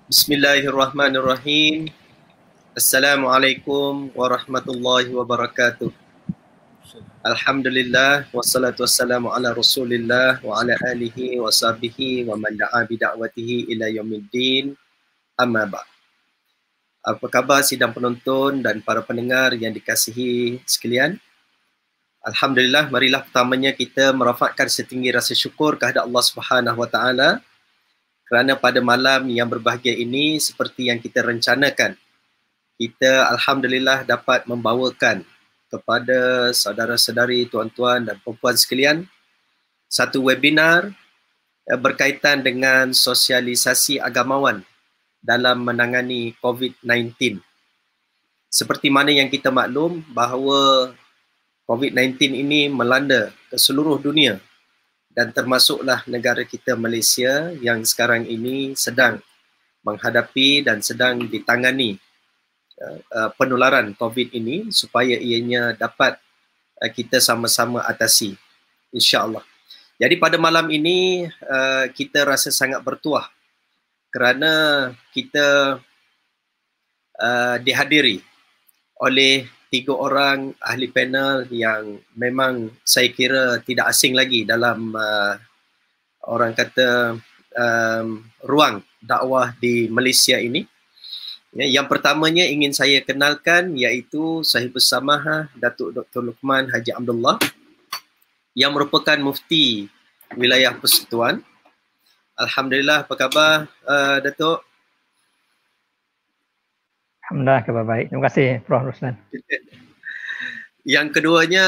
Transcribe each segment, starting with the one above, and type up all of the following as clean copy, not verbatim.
Bismillahirrahmanirrahim. Assalamualaikum warahmatullahi wabarakatuh. Alhamdulillah wassalatu wassalamu ala Rasulillah wa ala alihi wa sahbihi wa man da'a bi da'watihi ila yaumiddin. Amma ba'd. Apa khabar sidang penonton dan para pendengar yang dikasihi sekalian? Alhamdulillah, marilah pertamanya kita merafakkan setinggi rasa syukur kehadap Allah Subhanahu wa taala kerana pada malam yang berbahagia ini, seperti yang kita rencanakan, kita alhamdulillah dapat membawakan kepada saudara-saudari, tuan-tuan dan puan-puan sekalian satu webinar berkaitan dengan sosialisasi agamawan dalam menangani COVID-19. Seperti mana yang kita maklum bahawa COVID-19 ini melanda ke seluruh dunia, dan termasuklah negara kita Malaysia yang sekarang ini sedang menghadapi dan sedang ditangani penularan COVID ini supaya ianya dapat kita sama-sama atasi, insya-Allah. Jadi pada malam ini kita rasa sangat bertuah kerana kita dihadiri oleh 3 orang ahli panel yang memang saya kira tidak asing lagi dalam orang kata ruang dakwah di Malaysia ini. Yang pertamanya ingin saya kenalkan iaitu Sahibus Samahah Datuk Dr. Luqman Haji Abdullah yang merupakan mufti wilayah Persekutuan. Alhamdulillah, apa khabar Datuk? Alhamdulillah, kabar baik. Terima kasih Prof. Ruslan. Yang keduanya,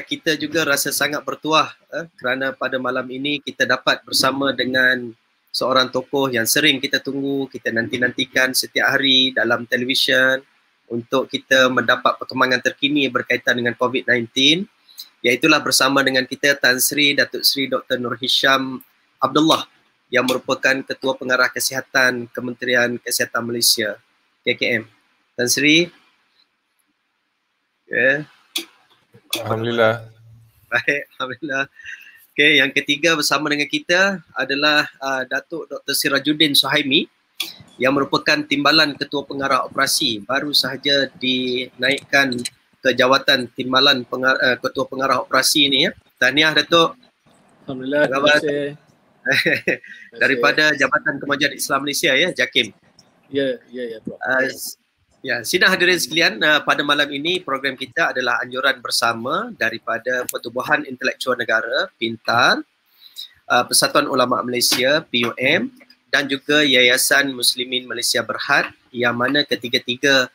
kita juga rasa sangat bertuah kerana pada malam ini kita dapat bersama dengan seorang tokoh yang sering kita tunggu, kita nanti-nantikan setiap hari dalam televisyen untuk kita mendapat perkembangan terkini berkaitan dengan COVID-19. Iaitulah bersama dengan kita Tan Sri Datuk Sri Dr. Nur Hisham Abdullah yang merupakan Ketua Pengarah Kesihatan Kementerian Kesihatan Malaysia, KKM. Tan Sri. Yeah. Alhamdulillah. Baik, alhamdulillah. Okey, yang ketiga bersama dengan kita adalah Datuk Dr. Sirajuddin Suhaimi yang merupakan Timbalan Ketua Pengarah Operasi, baru sahaja dinaikkan ke jawatan Timbalan Ketua Pengarah Operasi ini ya. Tahniah Datuk. Alhamdulillah, terima kasih. Daripada Jabatan Kemajuan Islam Malaysia ya, JAKIM. Ya, Prof. Ya, sidang hadirin sekalian, pada malam ini program kita adalah anjuran bersama daripada Pertubuhan Intelektual Negara Pintar, Persatuan Ulama Malaysia PUM dan juga Yayasan Muslimin Malaysia Berhad, yang mana ketiga-tiga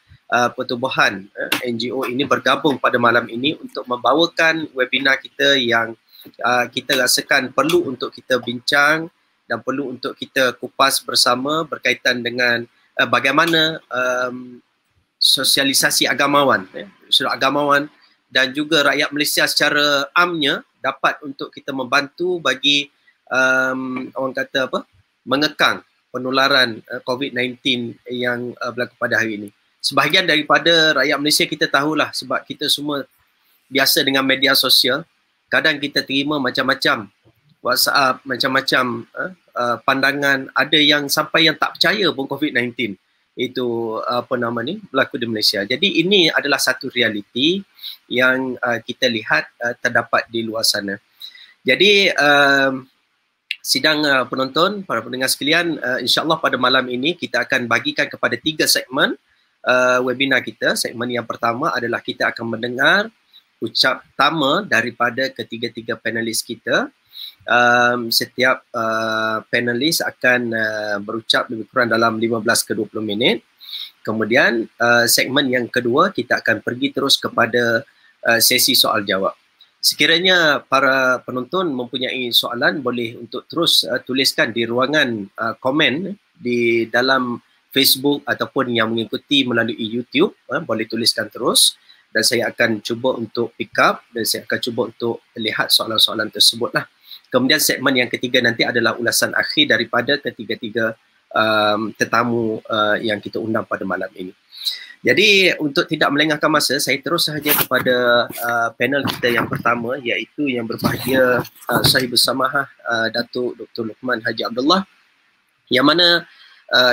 pertubuhan NGO ini bergabung pada malam ini untuk membawakan webinar kita yang kita rasakan perlu untuk kita bincang dan perlu untuk kita kupas bersama berkaitan dengan bagaimana sosialisasi agamawan, agamawan dan juga rakyat Malaysia secara amnya dapat untuk kita membantu bagi orang kata apa, mengekang penularan COVID-19 yang berlaku pada hari ini. Sebahagian daripada rakyat Malaysia kita tahulah, sebab kita semua biasa dengan media sosial, kadang kita terima macam-macam WhatsApp, macam-macam pandangan, ada yang sampai yang tak percaya pun COVID-19. itu berlaku di Malaysia. Jadi ini adalah satu realiti yang kita lihat terdapat di luar sana. Jadi sidang penonton, para pendengar sekalian, insya-Allah pada malam ini kita akan bagikan kepada 3 segmen webinar kita. Segmen yang pertama adalah kita akan mendengar ucap pertama daripada ketiga-tiga panelis kita. Setiap panelis akan berucap lebih kurang dalam 15 ke 20 minit. Kemudian segmen yang kedua kita akan pergi terus kepada sesi soal jawab. Sekiranya para penonton mempunyai soalan, boleh untuk terus tuliskan di ruangan komen di dalam Facebook ataupun yang mengikuti melalui YouTube, boleh tuliskan terus dan saya akan cuba untuk pick up dan saya akan cuba untuk lihat soalan-soalan tersebutlah. Kemudian segmen yang ketiga nanti adalah ulasan akhir daripada ketiga-tiga tetamu yang kita undang pada malam ini. Jadi untuk tidak melengahkan masa, saya terus sahaja kepada panel kita yang pertama, iaitu yang berbahagia Sahibus Samahah Datuk Dr. Luqman Haji Abdullah, yang mana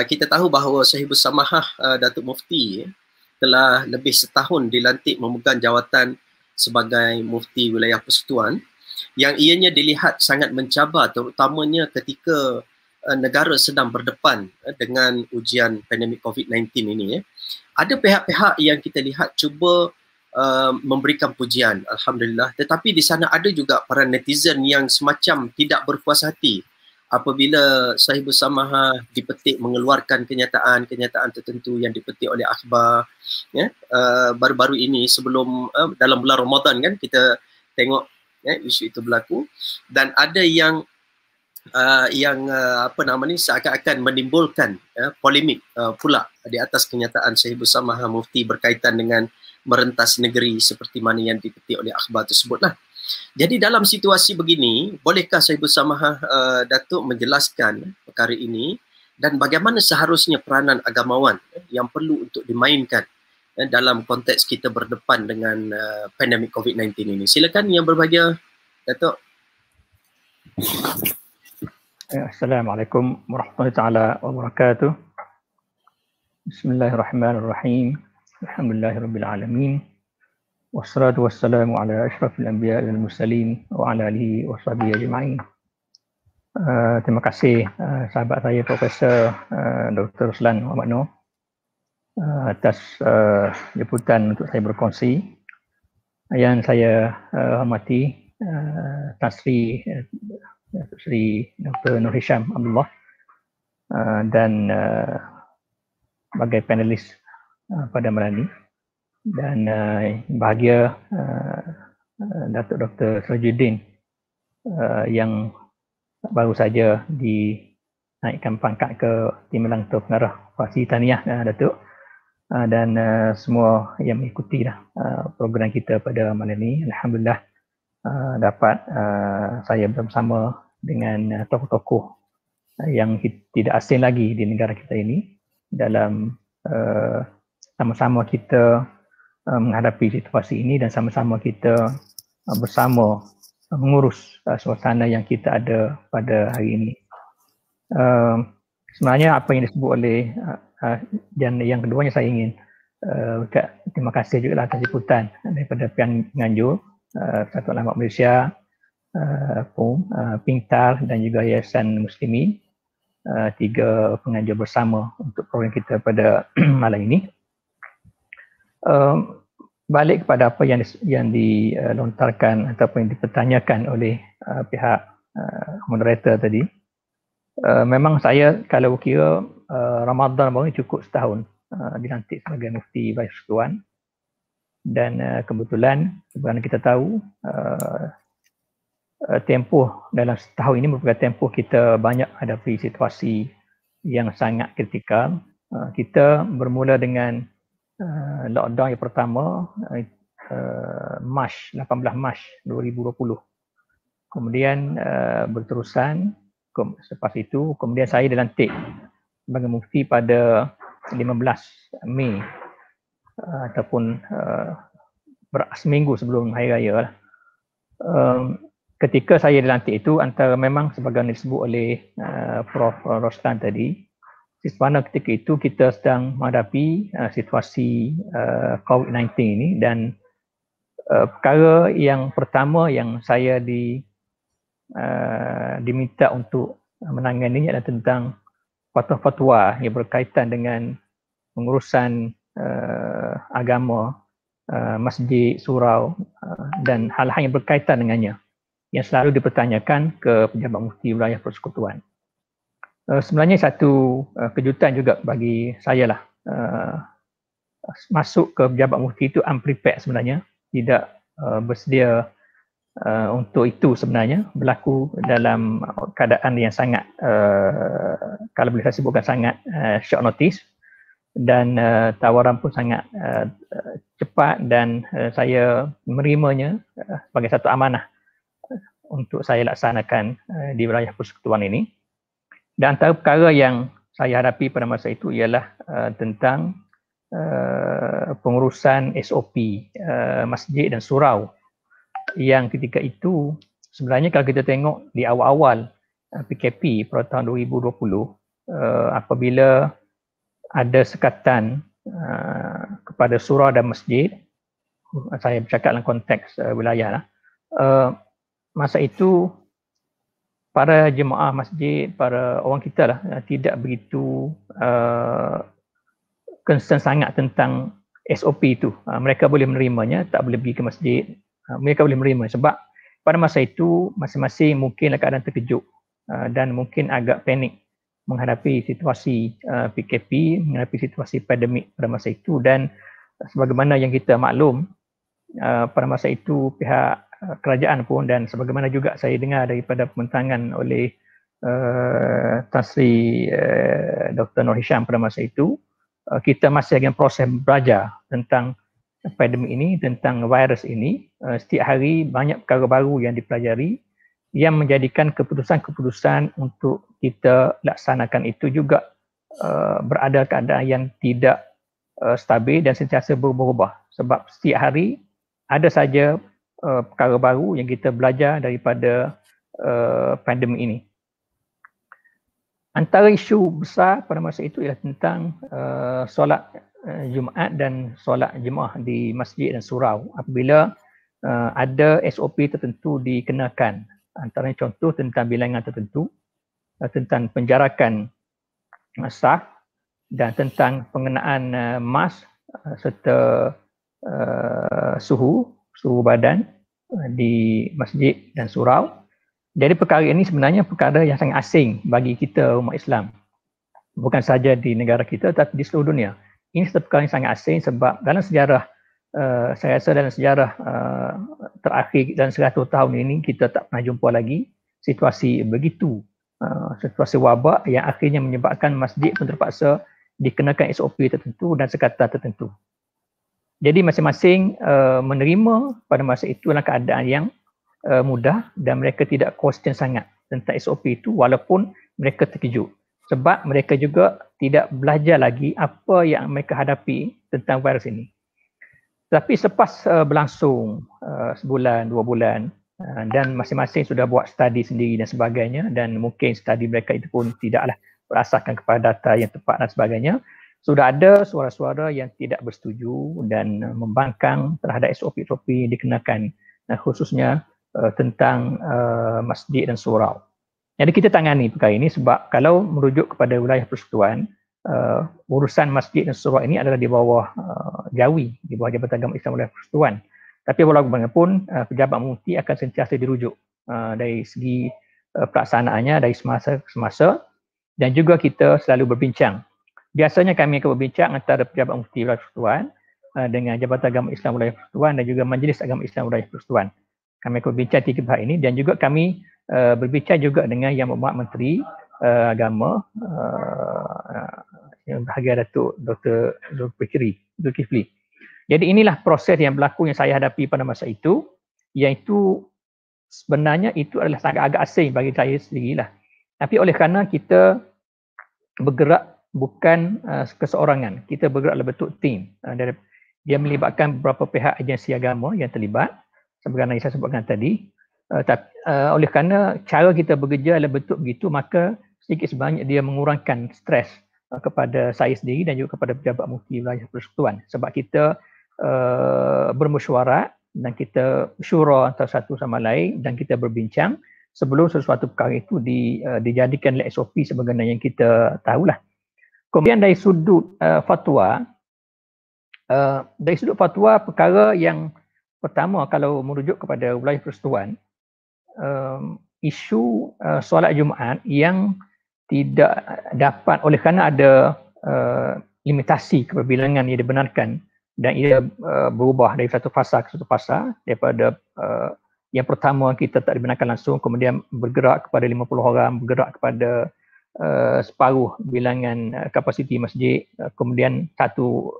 kita tahu bahawa Sahibus Samahah Datuk Mufti telah lebih setahun dilantik memegang jawatan sebagai Mufti Wilayah Persekutuan, yang ianya dilihat sangat mencabar terutamanya ketika negara sedang berdepan dengan ujian pandemik COVID-19 ini. Ada pihak-pihak yang kita lihat cuba memberikan pujian, Alhamdulillah. Tetapi di sana ada juga para netizen yang semacam tidak berpuas hati apabila Sahibus Samahah dipetik mengeluarkan kenyataan-kenyataan tertentu yang dipetik oleh akhbar. Baru-baru ini sebelum dalam bulan Ramadan kan kita tengok isu itu berlaku, dan ada yang seakan-akan menimbulkan polemik pula di atas kenyataan Sahibus Samahah Mufti berkaitan dengan merentas negeri seperti mana yang dipetik oleh akhbar tersebutlah. Jadi dalam situasi begini, bolehkah Sahibus Samahah Datuk menjelaskan perkara ini dan bagaimana seharusnya peranan agamawan yang perlu untuk dimainkan dalam konteks kita berdepan dengan pandemik COVID-19 ini? Silakan yang berbahagia Datuk. Assalamualaikum warahmatullahi taala wabarakatuh. Bismillahirrahmanirrahim. Alhamdulillahirabbil alamin. Wassalatu wassalamu ala asyrafil anbiya wal mursalin wa ala alihi washabihi ajma'in. Terima kasih sahabat saya Profesor Dr. Ruslan Muhammad Noor atas jemputan untuk saya berkongsi. Yang saya hormati Tan Sri Dr. Nur Hisham Abdullah dan sebagai panelis pada malam ini, dan bahagia Datuk Dr. Sirajuddin yang baru saja dinaikkan pangkat ke Timbalan Ketua Pengarah. Pasti tahniah Datuk dan semua yang mengikuti program kita pada malam ini. Alhamdulillah dapat saya bersama dengan tokoh-tokoh yang tidak asing lagi di negara kita ini dalam sama-sama kita menghadapi situasi ini dan sama-sama kita bersama mengurus suasana yang kita ada pada hari ini. Sebenarnya apa yang disebut oleh dan yang keduanya saya ingin terima kasih juga atas jemputan daripada pihak penganjur Persatuan Ulama Malaysia, PUM, Pintar dan juga Yayasan Muslimin, 3 penganjur bersama untuk program kita pada malam ini. Balik kepada apa yang dilontarkan ataupun yang dipertanyakan oleh pihak moderator tadi, memang saya kalau kira Ramadan baru cukup setahun dilantik sebagai Mufti Wilayah Persekutuan. Dan kebetulan kita tahu tempoh dalam setahun ini merupakan tempoh kita banyak hadapi situasi yang sangat kritikal. Kita bermula dengan lockdown yang pertama 18 Mac 2020. Kemudian berterusan selepas itu, kemudian saya dilantik sebagai Mufti pada 15 Mei ataupun seminggu sebelum Hari Raya lah. Ketika saya dilantik itu, antara memang sebagaimana disebut oleh Prof. Roslan tadi, Mana ketika itu kita sedang menghadapi situasi COVID-19 ini, dan perkara yang pertama yang saya diminta untuk menangani adalah tentang fatwa-fatwa yang berkaitan dengan pengurusan agama, masjid, surau dan hal-hal yang berkaitan dengannya yang selalu dipertanyakan ke pejabat mufti wilayah persekutuan. Sebenarnya satu kejutan juga bagi saya lah, masuk ke pejabat mufti itu unprepared sebenarnya, tidak bersedia untuk itu sebenarnya, berlaku dalam keadaan yang sangat kalau boleh saya sebutkan sangat short notice, dan tawaran pun sangat cepat, dan saya menerimanya sebagai satu amanah untuk saya laksanakan di wilayah persekutuan ini. Dan antara perkara yang saya hadapi pada masa itu ialah tentang pengurusan SOP masjid dan surau, yang ketika itu sebenarnya kalau kita tengok di awal-awal PKP pada tahun 2020, apabila ada sekatan kepada surau dan masjid, saya bercakap dalam konteks wilayah lah, masa itu para jemaah masjid, para orang kita lah, tidak begitu concern sangat tentang SOP itu. Mereka boleh menerimanya, tak boleh pergi ke masjid, mereka boleh menerima sebab pada masa itu masing-masing mungkinlah keadaan terkejut dan mungkin agak panik menghadapi situasi PKP, menghadapi situasi pandemik pada masa itu. Dan sebagaimana yang kita maklum, pada masa itu pihak kerajaan pun, dan sebagaimana juga saya dengar daripada pembentangan oleh Tan Sri Dr. Nur Hisham pada masa itu, kita masih lagi proses belajar tentang pandemik ini, tentang virus ini. Setiap hari banyak perkara baru yang dipelajari, yang menjadikan keputusan-keputusan untuk kita laksanakan itu juga berada keadaan yang tidak stabil dan sentiasa berubah-ubah, sebab setiap hari ada saja perkara baru yang kita belajar daripada pandemik ini. Antara isu besar pada masa itu ialah tentang solat Jumaat dan solat jemaah di masjid dan surau apabila ada SOP tertentu dikenakan. Antara contoh tentang bilangan tertentu, tentang penjarakan saf dan tentang pengenaan mask serta suhu badan di masjid dan surau. Jadi perkara ini sebenarnya perkara yang sangat asing bagi kita umat Islam. Bukan saja di negara kita tapi di seluruh dunia. Ini satu perkara yang sangat asing sebab dalam sejarah, saya rasa dalam sejarah terakhir dalam 100 tahun ini kita tak pernah jumpa lagi situasi begitu. Situasi wabak yang akhirnya menyebabkan masjid pun terpaksa dikenakan SOP tertentu dan sekatan tertentu. Jadi masing-masing menerima pada masa itu dalam keadaan yang mudah dan mereka tidak question sangat tentang SOP itu walaupun mereka terkejut. Sebab mereka juga tidak belajar lagi apa yang mereka hadapi tentang virus ini. Tapi selepas berlangsung sebulan, 2 bulan dan masing-masing sudah buat studi sendiri dan sebagainya, dan mungkin studi mereka itu pun tidaklah berasaskan kepada data yang tepat dan sebagainya, sudah ada suara-suara yang tidak bersetuju dan membangkang terhadap SOP-SOP dikenakan, khususnya tentang masjid dan surau. Jadi kita tangani perkara ini sebab kalau merujuk kepada wilayah persekutuan, urusan masjid dan surau ini adalah di bawah Jawi, di bawah Jabatan Agama Islam Wilayah Persekutuan. Tapi walau bagaimanapun pejabat mufti akan sentiasa dirujuk dari segi pelaksanaannya dari semasa ke semasa, dan juga kita selalu berbincang. Biasanya kami akan berbincang antara pejabat mufti Wilayah Persekutuan dengan Jabatan Agama Islam Wilayah Persekutuan dan juga Majlis Agama Islam Wilayah Persekutuan. Kami akan berbincang 3 pihak ini, dan juga kami berbincang juga dengan Yang Berhormat Menteri Agama yang bahagia Datuk Dr. Zulkifli. Jadi inilah proses yang berlaku yang saya hadapi pada masa itu, iaitu sebenarnya itu adalah sangat agak asing bagi saya sendirilah. Tapi oleh kerana kita bergerak bukan keseorangan, kita bergerak dalam bentuk tim. Dia melibatkan beberapa pihak agensi agama yang terlibat, sebagaimana yang saya sebutkan tadi. Oleh kerana cara kita bekerja dalam bentuk begitu, maka sedikit sebanyak dia mengurangkan stres kepada saya sendiri dan juga kepada pejabat mufti wilayah persekutuan, sebab kita bermesyuarat dan kita syura antara satu sama lain dan kita berbincang sebelum sesuatu perkara itu dijadikan SOP sebagaimana yang kita tahulah. Kemudian dari sudut fatwa, perkara yang pertama kalau merujuk kepada wilayah persekutuan, isu solat Jumaat yang tidak dapat oleh kerana ada limitasi keperbilangan yang dibenarkan dan ia berubah dari satu fasa ke satu fasa, daripada yang pertama kita tak dibenarkan langsung, kemudian bergerak kepada 50 orang, bergerak kepada separuh bilangan kapasiti masjid, kemudian satu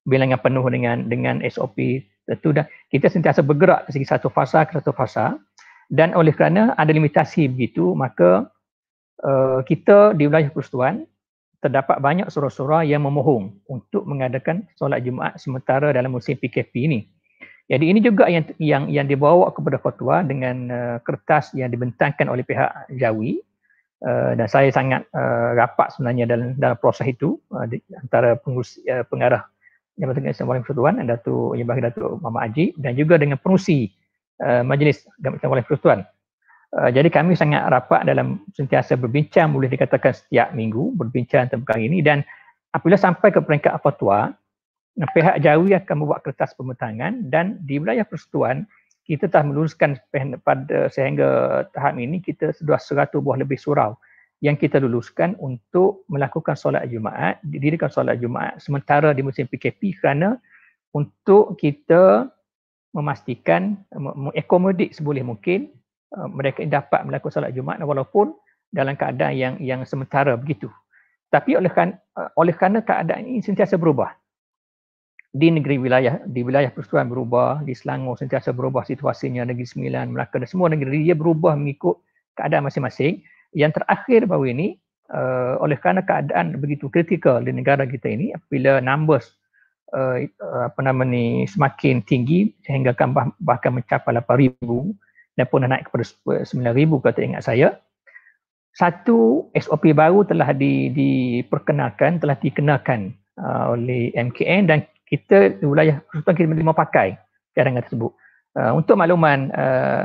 bilangan penuh dengan SOP tentu, dan kita sentiasa bergerak dari satu fasa ke satu fasa, dan oleh kerana ada limitasi begitu, maka kita di wilayah persekutuan terdapat banyak surah-surah yang memohon untuk mengadakan solat Jumaat sementara dalam musim PKP ini. Jadi ini juga yang dibawa kepada fatwa dengan kertas yang dibentangkan oleh pihak Jawi, dan saya sangat rapat sebenarnya dalam proses itu antara pengurus pengarah Jabatan Islam Wilayah Persekutuan Datuk Yang Berhormat Datuk Muhammad Haji dan juga dengan pengurusi Majlis Jabatan Wilayah Persekutuan. Jadi kami sangat rapat dalam sentiasa berbincang, boleh dikatakan setiap minggu berbincang tentang perkara ini, dan apabila sampai ke peringkat fatwa, pihak Jawi akan membuat kertas pembentangan, dan di wilayah persekutuan kita telah meluluskan pada sehingga tahap ini kita sudah 100 buah lebih surau yang kita luluskan untuk melakukan solat Jumaat, didirikan solat Jumaat sementara di musim PKP, kerana untuk kita memastikan mengakomodik seboleh mungkin mereka dapat melakukan solat Jumaat walaupun dalam keadaan yang sementara begitu. Tapi oleh kerana keadaan ini sentiasa berubah. Di wilayah persekutuan berubah, di Selangor sentiasa berubah situasinya, Negeri Sembilan, Melaka dan semua negeri dia berubah mengikut keadaan masing-masing. Yang terakhir baru ini, oleh kerana keadaan begitu kritikal di negara kita ini, apabila numbers semakin tinggi sehingga bahkan mencapai 8,000 dan pun naik kepada 9,000 kalau tak ingat saya, satu SOP baru telah telah dikenakan oleh MKN, dan kita di wilayah persekutuan kita menerima pakai cadangan tersebut. Untuk makluman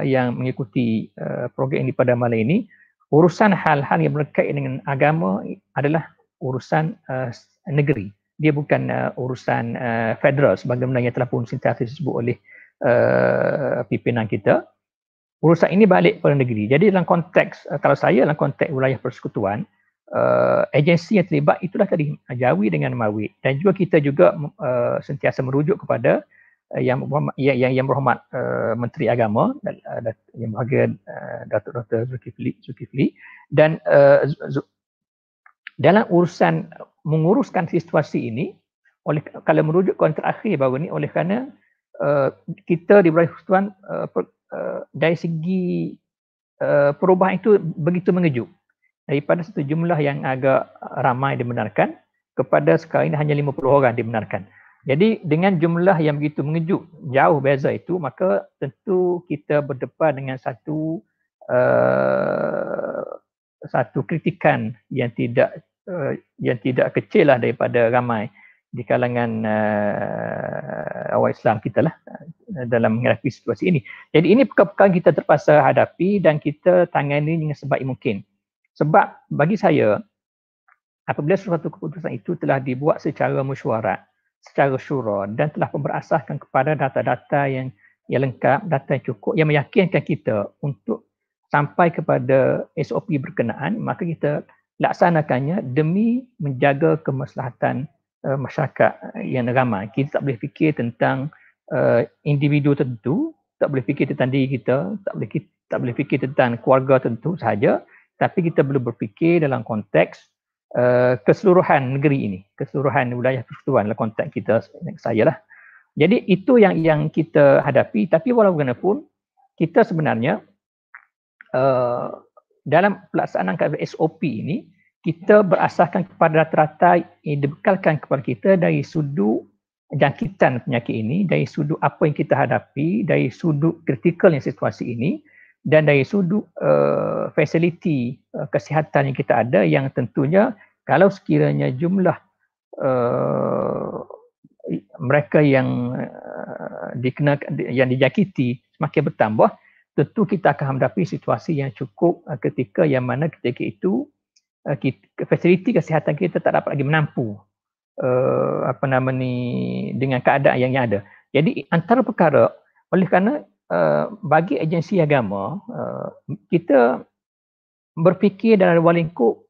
yang mengikuti program ini pada malam ini, urusan hal-hal yang berkait dengan agama adalah urusan negeri. Dia bukan urusan federal sebagaimana yang telah pun sentiasa disebut oleh pimpinan kita. Urusan ini balik pada negeri. Jadi dalam konteks, kalau saya dalam konteks wilayah persekutuan, agensi yang terlibat itulah tadi Jawi dengan Mawid, dan juga kita juga sentiasa merujuk kepada yang berhormat Menteri Agama yang berbahagia Datuk Dr. Zulkifli, dan dalam urusan menguruskan situasi ini, kalau merujuk kontrak akhir baru ni, oleh kerana kita di wilayah persekutuan dari segi perubahan itu begitu mengejut, daripada satu jumlah yang agak ramai dibenarkan kepada sekarang ini hanya 50 orang dibenarkan. Jadi dengan jumlah yang begitu mengejut, jauh beza itu, maka tentu kita berdepan dengan satu kritikan yang tidak kecil lah daripada ramai di kalangan awam Islam kita lah dalam menghadapi situasi ini. Jadi ini perkara-perkara kita terpaksa hadapi dan kita tangani dengan sebaik mungkin. Sebab bagi saya, apabila suatu keputusan itu telah dibuat secara mesyuarat, secara syura, dan telah berasaskan kepada data-data yang lengkap, data yang cukup, yang meyakinkan kita untuk sampai kepada SOP berkenaan, maka kita laksanakannya demi menjaga kemaslahatan masyarakat yang ramai. Kita tak boleh fikir tentang individu tertentu, tak boleh fikir tentang diri kita, tak boleh fikir tentang keluarga tertentu sahaja, tapi kita perlu berfikir dalam konteks keseluruhan negeri ini, keseluruhan wilayah persekutuan dalam konteks kita, saya lah. Jadi itu yang kita hadapi, tapi walaupun kita sebenarnya dalam pelaksanaan SOP ini, kita berasaskan kepada rata-rata yang dibekalkan kepada kita dari sudut jangkitan penyakit ini, dari sudut apa yang kita hadapi, dari sudut kritikalnya situasi ini, dan dari sudut fasiliti kesihatan yang kita ada, yang tentunya kalau sekiranya jumlah mereka yang yang dijakiti semakin bertambah, tentu kita akan menghadapi situasi yang cukup ketika yang mana ketika itu fasiliti kesihatan kita tak dapat lagi menampu dengan keadaan yang ada. Jadi antara perkara oleh kerana bagi agensi agama kita berfikir dalam ruang lingkup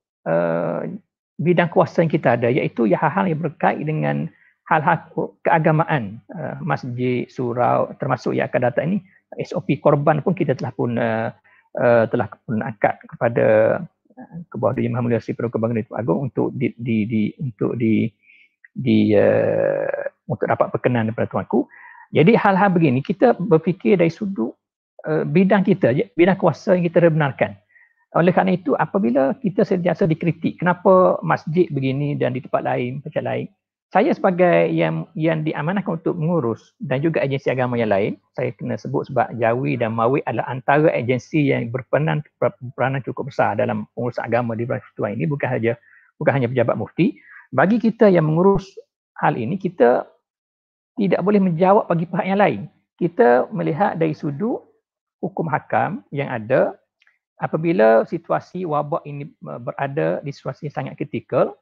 bidang kuasa yang kita ada, iaitu hal-hal yang berkait dengan hal-hal keagamaan, masjid, surau, termasuk yang akan datang ini SOP korban pun kita telah pun angkat kepada ke bawah Yang Maha Mulia Sri Paduka Bagong Datuk Agong untuk untuk dapat perkenan daripada tuanku. Jadi hal-hal begini kita berfikir dari sudut bidang kita, bidang kuasa yang kita benarkan. Oleh kerana itu apabila kita sentiasa dikritik kenapa masjid begini dan di tempat lain macam lain, saya sebagai yang diamanahkan untuk mengurus dan juga agensi agama yang lain, saya kena sebut sebab Jawi dan Mawi adalah antara agensi yang berperanan cukup besar dalam pengurusan agama di Persekutuan ini, bukan hanya pejabat mufti. Bagi kita yang mengurus hal ini, kita tidak boleh menjawab bagi pihak yang lain. Kita melihat dari sudut hukum hakam yang ada. Apabila situasi wabak ini berada di situasi yang sangat kritikal,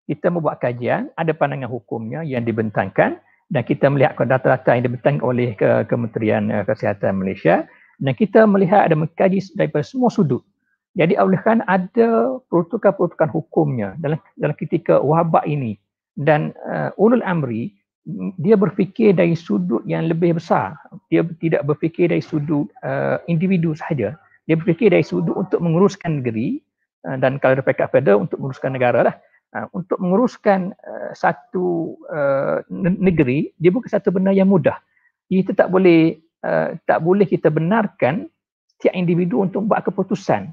kita membuat kajian, ada pandangan hukumnya yang dibentangkan dan kita melihat data-data yang dibentangkan oleh Kementerian Kesihatan Malaysia dan kita melihat ada mengkaji daripada semua sudut. Jadi oleh kerana ada peruntukan-peruntukan hukumnya dalam ketika wabak ini dan ulul amri, dia berfikir dari sudut yang lebih besar. Dia tidak berfikir dari sudut individu sahaja. Dia berfikir dari sudut untuk menguruskan negeri dan kalau ada pekat federal untuk menguruskan negara lah. Untuk menguruskan satu negeri, dia bukan satu benda yang mudah. Kita tak boleh kita benarkan setiap individu untuk buat keputusan.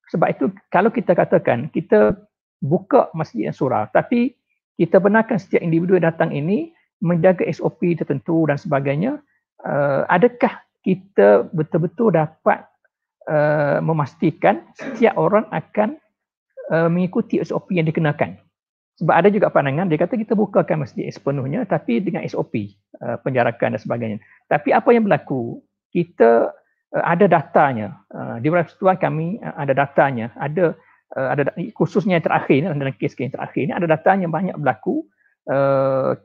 Sebab itu kalau kita katakan kita buka masjid dan surau, tapi kita benarkan setiap individu yang datang ini menjaga SOP tertentu dan sebagainya, adakah kita betul-betul dapat memastikan setiap orang akan mengikuti SOP yang dikenakan? Sebab ada juga pandangan, dia kata kita bukakan masjid sepenuhnya tapi dengan SOP, penjarakan dan sebagainya. Tapi apa yang berlaku? Kita ada datanya. Di Persekutuan kami ada datanya. Ada khususnya yang terakhir, dalam kes-kes yang terakhir ini, ada datanya banyak berlaku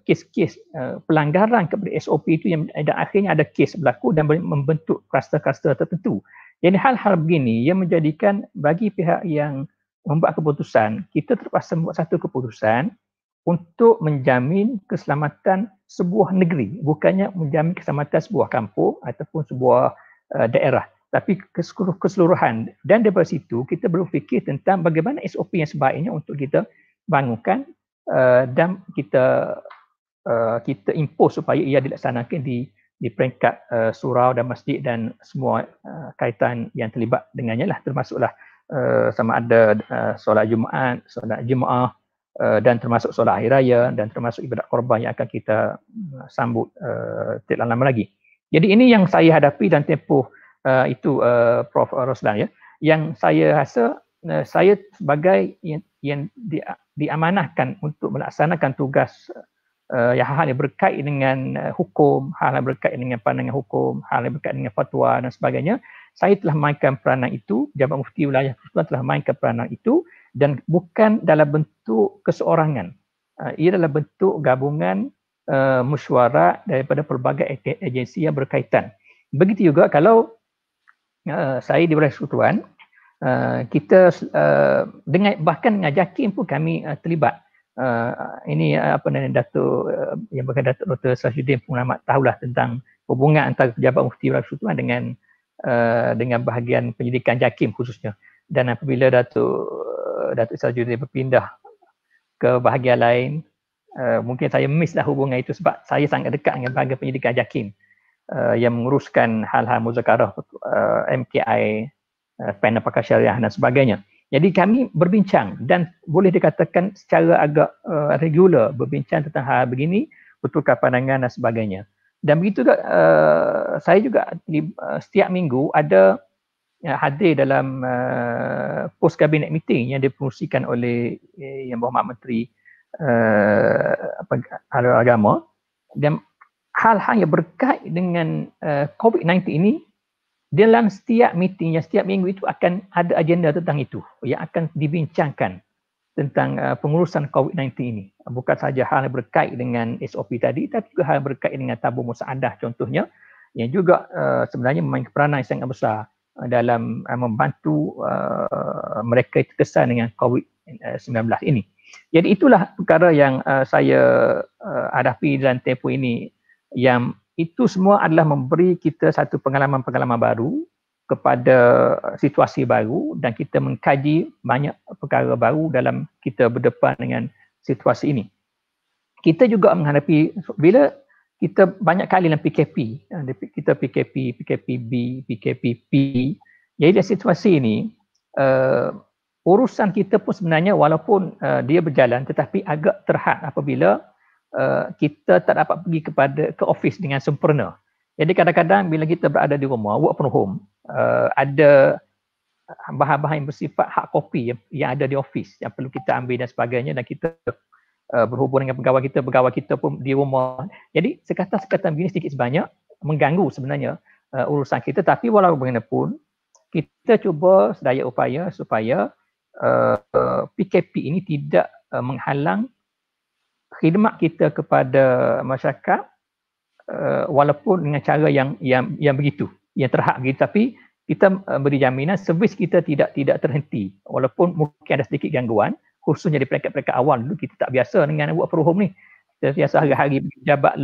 kes-kes pelanggaran kepada SOP itu yang dan akhirnya ada kes berlaku dan membentuk kluster-kluster tertentu. Jadi hal-hal begini yang menjadikan bagi pihak yang membuat keputusan, kita terpaksa membuat satu keputusan untuk menjamin keselamatan sebuah negeri, bukannya menjamin keselamatan sebuah kampung ataupun sebuah daerah, tapi keseluruhan. Dan daripada situ kita berfikir tentang bagaimana SOP yang sebaiknya untuk kita bangunkan dan kita impose supaya ia dilaksanakan di peringkat surau dan masjid dan semua kaitan yang terlibat dengannya lah, termasuklah sama ada solat Jumaat, solat Jumaah dan termasuk solat Hari Raya dan termasuk ibadat korban yang akan kita sambut tidak lama lagi. Jadi ini yang saya hadapi dan tempoh itu Prof. Roslan ya. Yang saya rasa saya sebagai yang diamanahkan untuk melaksanakan tugas hal yang berkait dengan hukum, hal yang berkait dengan pandangan hukum, hal yang berkait dengan fatwa dan sebagainya, saya telah mainkan peranan itu, Jabat Mufti Wilayah Persekutuan telah mainkan peranan itu dan bukan dalam bentuk keseorangan. Ia dalam bentuk gabungan mesyuarat daripada pelbagai agensi yang berkaitan. Begitu juga kalau saya di Wilayah Persekutuan, kita bahkan dengan JAKIM pun kami terlibat. Ini Datuk yang berkaitan Datuk Dr. Sarjuddin Pengamat tahulah tentang hubungan antara pejabat Mufti Wilayah Persekutuan dengan bahagian penyidikan JAKIM khususnya. Dan apabila Datuk Sarjuddin berpindah ke bahagian lain, mungkin saya miss lah hubungan itu sebab saya sangat dekat dengan bahagian penyidikan JAKIM yang menguruskan hal-hal muzakarah MKI, panel pakar syariah dan sebagainya. Jadi kami berbincang dan boleh dikatakan secara agak regular berbincang tentang hal begini, bertukar pandangan dan sebagainya. Dan begitu juga saya juga setiap minggu ada hadir dalam post cabinet meeting yang dipromosikan oleh Yang Berhormat Menteri Agama, dan hal-hal yang berkait dengan COVID-19 ini dalam setiap meeting yang setiap minggu itu akan ada agenda tentang itu yang akan dibincangkan tentang pengurusan COVID-19 ini. Bukan sahaja hal yang berkait dengan SOP tadi, tapi juga hal yang berkait dengan tabung musaadah contohnya, yang juga sebenarnya memainkan peranan yang sangat besar dalam membantu mereka terkesan dengan COVID-19 ini. Jadi itulah perkara yang saya hadapi dalam tempoh ini, yang itu semua adalah memberi kita satu pengalaman-pengalaman baru kepada situasi baru, dan kita mengkaji banyak perkara baru dalam kita berdepan dengan situasi ini. Kita juga menghadapi, bila kita banyak kali dalam PKP, kita PKP, PKPB, PKPP, jadi dalam situasi ini, urusan kita pun sebenarnya walaupun dia berjalan, tetapi agak terhad apabila kita tak dapat pergi ke office dengan sempurna. Jadi kadang-kadang bila kita berada di rumah, work from home, ada bahan-bahan yang bersifat hard copy yang ada di office yang perlu kita ambil dan sebagainya, dan kita berhubung dengan pegawai kita pun di rumah. Jadi sekatan-sekatan begini sedikit sebanyak mengganggu sebenarnya urusan kita, tapi walau bagaimanapun kita cuba sedaya upaya supaya PKP ini tidak menghalang khidmat kita kepada masyarakat, walaupun dengan cara yang begitu, yang terhad begitu, tapi kita beri jaminan servis kita tidak terhenti walaupun mungkin ada sedikit gangguan, khususnya di peringkat-peringkat awal. Dulu kita tak biasa dengan work from home ni, kita biasa hari-hari jabat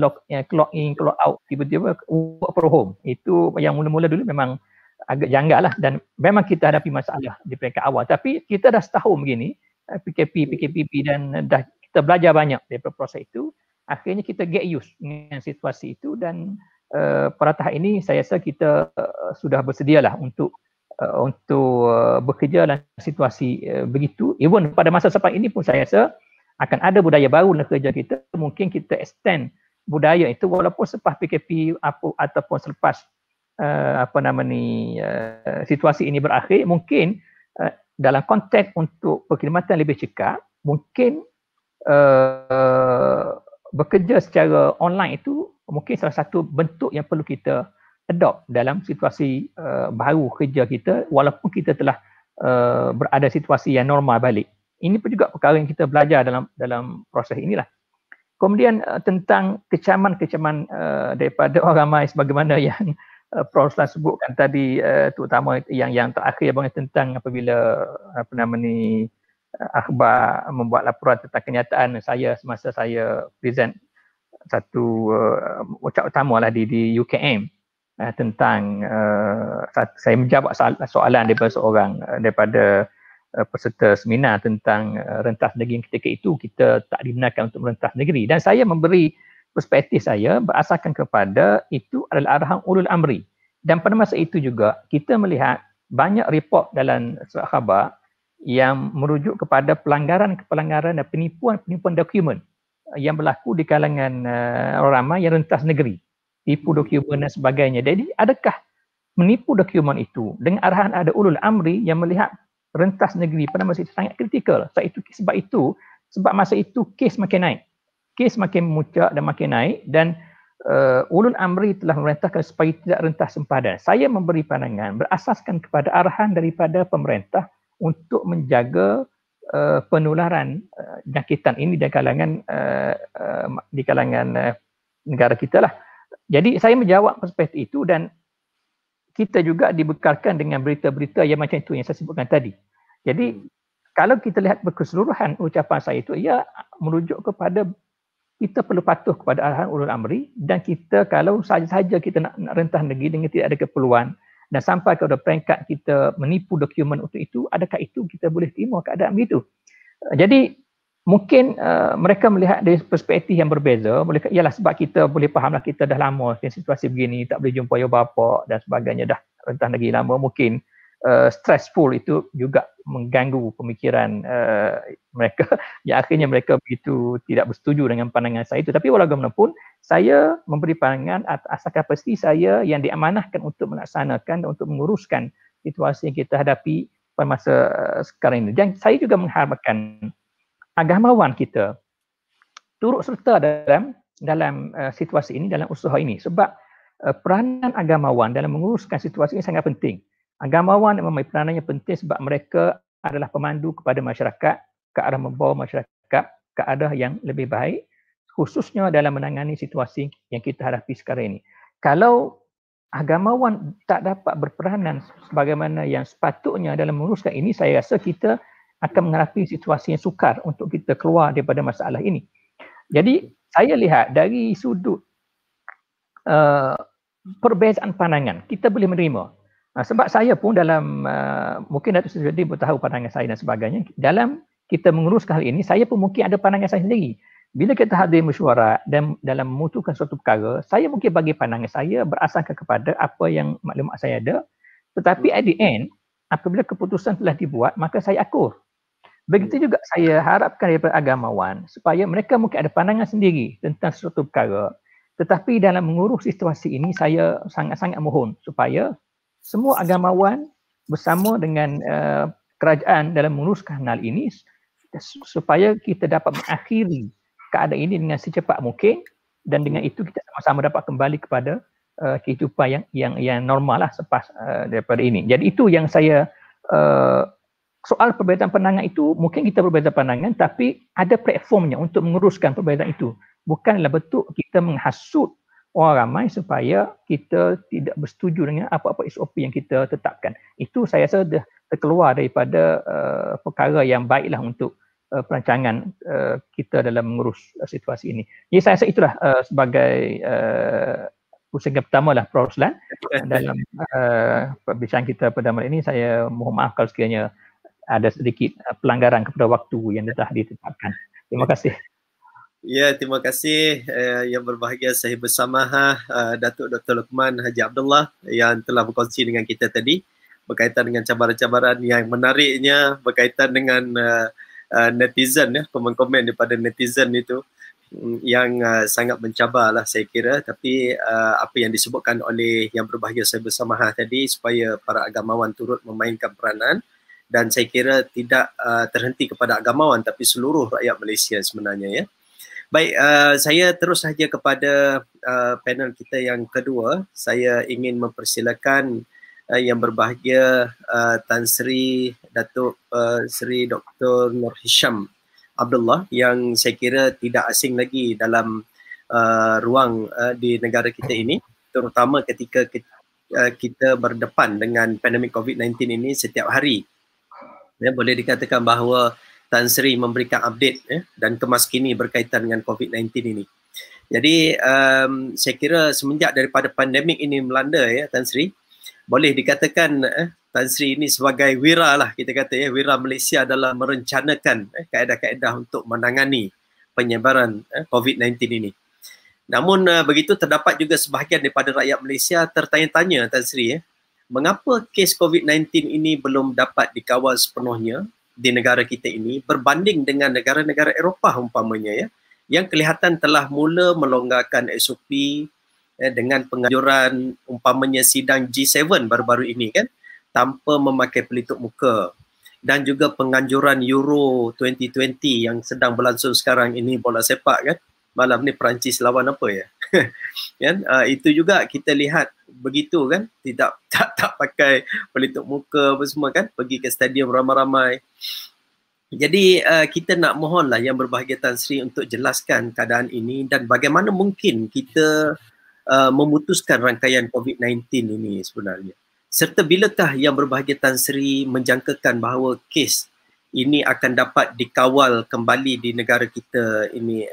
clock in, clock out, tiba-tiba work from home. Itu yang mula-mula dulu memang agak janggal lah, dan memang kita hadapi masalah di peringkat awal. Tapi kita dah setahun begini, PKPP dan dah kita belajar banyak daripada proses itu. Akhirnya kita get used dengan situasi itu, dan pada tahap ini saya rasa kita sudah bersedialah untuk bekerja dalam situasi begitu. Even pada masa sekarang ini pun saya rasa akan ada budaya baru dalam kerja kita. Mungkin kita extend budaya itu walaupun selepas PKP ataupun selepas situasi ini berakhir, mungkin dalam konteks untuk perkhidmatan lebih cekap, mungkin bekerja secara online itu mungkin salah satu bentuk yang perlu kita adopt dalam situasi baru kerja kita, walaupun kita telah berada situasi yang normal balik. Ini pun juga perkara yang kita belajar dalam proses inilah. Kemudian tentang kecaman-kecaman daripada orang ramai sebagaimana yang Prof Ruslan sebutkan tadi, terutama yang terakhir tentang apabila akhbar membuat laporan tentang kenyataan saya semasa saya present satu ucap utama lah di UKM tentang saya menjawab soalan daripada seorang daripada peserta seminar tentang rentas negeri. Ketika itu kita tak dibenarkan untuk merentas negeri, dan saya memberi perspektif saya berasaskan kepada itu adalah arahan ulul amri. Dan pada masa itu juga kita melihat banyak report dalam surat khabar yang merujuk kepada pelanggaran dan penipuan dokumen yang berlaku di kalangan orang ramai yang rentas negeri, tipu dokumen dan sebagainya. Jadi adakah menipu dokumen itu dengan arahan ada ulul amri yang melihat rentas negeri pada masa itu sangat kritikal. Sebab masa itu kes makin naik, kes makin memuncak dan makin naik, dan ulul amri telah memerintahkan supaya tidak rentas sempadan. Saya memberi pandangan berasaskan kepada arahan daripada pemerintah untuk menjaga penularan jangkitan ini di kalangan negara kita lah. Jadi saya menjawab perspektif itu, dan kita juga dibekalkan dengan berita-berita yang macam itu yang saya sebutkan tadi. Jadi kalau kita lihat berkeseluruhan ucapan saya itu, ia merujuk kepada kita perlu patuh kepada arahan ulul amri, dan kita kalau saja kita nak rentah negeri dengan tidak ada keperluan dan sampai kepada peringkat kita menipu dokumen untuk itu, adakah itu kita boleh terima keadaan begitu? Jadi mungkin mereka melihat dari perspektif yang berbeza. Ialah sebab kita boleh fahamlah kita dah lama di situasi begini, tak boleh jumpa ayah bapa dan sebagainya, dah rentah negeri lama, mungkin stressful itu juga mengganggu pemikiran mereka, yang akhirnya mereka begitu tidak bersetuju dengan pandangan saya itu. Tapi walaupun saya memberi pandangan atas kapasiti saya yang diamanahkan untuk melaksanakan dan untuk menguruskan situasi yang kita hadapi pada masa sekarang ini. Dan saya juga mengharapkan agamawan kita turut serta dalam situasi ini, dalam usaha ini, sebab peranan agamawan dalam menguruskan situasi ini sangat penting. Agamawan mempunyai peranan yang penting sebab mereka adalah pemandu kepada masyarakat ke arah membawa masyarakat ke arah yang lebih baik, khususnya dalam menangani situasi yang kita hadapi sekarang ini. Kalau agamawan tak dapat berperanan sebagaimana yang sepatutnya dalam menguruskan ini, saya rasa kita akan menghadapi situasi yang sukar untuk kita keluar daripada masalah ini. Jadi saya lihat dari sudut perbezaan pandangan, kita boleh menerima. Sebab saya pun dalam, mungkin Datuk Seri Judin pun tahu pandangan saya dan sebagainya, dalam kita menguruskan hal ini, saya pun mungkin ada pandangan saya sendiri. Bila kita hadir mesyuarat dan dalam memutuskan suatu perkara, saya mungkin bagi pandangan saya berasaskan kepada apa yang maklumat saya ada, tetapi at the end, apabila keputusan telah dibuat, maka saya akur. Begitu juga saya harapkan daripada agamawan supaya mereka mungkin ada pandangan sendiri tentang suatu perkara, tetapi dalam mengurus situasi ini saya sangat-sangat mohon supaya semua agamawan bersama dengan kerajaan dalam menguruskan hal ini supaya kita dapat mengakhiri keadaan ini dengan secepat mungkin, dan dengan itu kita sama-sama dapat kembali kepada kehidupan yang normal lah selepas daripada ini. Jadi itu yang saya soal perbezaan pandangan itu, mungkin kita berbeza pandangan tapi ada platformnya untuk menguruskan perbezaan itu. Bukanlah bentuk kita menghasut orang ramai supaya kita tidak bersetuju dengan apa-apa SOP yang kita tetapkan. Itu saya rasa dah terkeluar daripada perkara yang baiklah untuk perancangan kita dalam mengurus situasi ini. Jadi saya rasa itulah sebagai usaha pertama lah Prof. Ruslan dalam perbincangan kita pada malam ini. Saya mohon maaf kalau sekiranya ada sedikit pelanggaran kepada waktu yang telah ditetapkan. Terima kasih. Ya, terima kasih yang berbahagia saya bersama Datuk Dr. Luqman Haji Abdullah yang telah berkongsi dengan kita tadi berkaitan dengan cabaran-cabaran yang menariknya berkaitan dengan netizen, ya, komen-komen daripada netizen itu yang sangat mencabar lah saya kira. Tapi apa yang disebutkan oleh yang berbahagia saya bersama tadi supaya para agamawan turut memainkan peranan, dan saya kira tidak terhenti kepada agamawan tapi seluruh rakyat Malaysia sebenarnya, ya. Baik, saya terus saja kepada panel kita yang kedua. Saya ingin mempersilakan yang berbahagia Tan Sri Datuk Sri Dr. Nur Hisham Abdullah, yang saya kira tidak asing lagi dalam ruang di negara kita ini, terutama ketika kita berdepan dengan pandemik COVID-19 ini setiap hari. Ya, boleh dikatakan bahawa Tan Sri memberikan update dan kemaskini berkaitan dengan COVID-19 ini. Jadi saya kira semenjak daripada pandemik ini melanda, ya Tan Sri, boleh dikatakan Tan Sri ini sebagai wira lah, kita kata, ya, wira Malaysia dalam merencanakan kaedah-kaedah untuk menangani penyebaran COVID-19 ini. Namun begitu terdapat juga sebahagian daripada rakyat Malaysia tertanya-tanya, Tan Sri, mengapa kes COVID-19 ini belum dapat dikawal sepenuhnya di negara kita ini berbanding dengan negara-negara Eropah umpamanya, ya, yang kelihatan telah mula melonggarkan SOP dengan penganjuran umpamanya sidang G7 baru-baru ini, kan, tanpa memakai pelitup muka, dan juga penganjuran Euro 2020 yang sedang berlangsung sekarang ini, bola sepak, kan, malam ni Perancis lawan apa, ya. Kan, itu juga kita lihat begitu, kan, tak pakai pelitup muka apa semua, kan, pergi ke stadium ramai-ramai. Jadi kita nak mohonlah yang berbahagia Tan Sri untuk jelaskan keadaan ini dan bagaimana mungkin kita memutuskan rangkaian COVID-19 ini sebenarnya. Serta bilakah yang berbahagia Tan Sri menjangkakan bahawa kes ini akan dapat dikawal kembali di negara kita ini,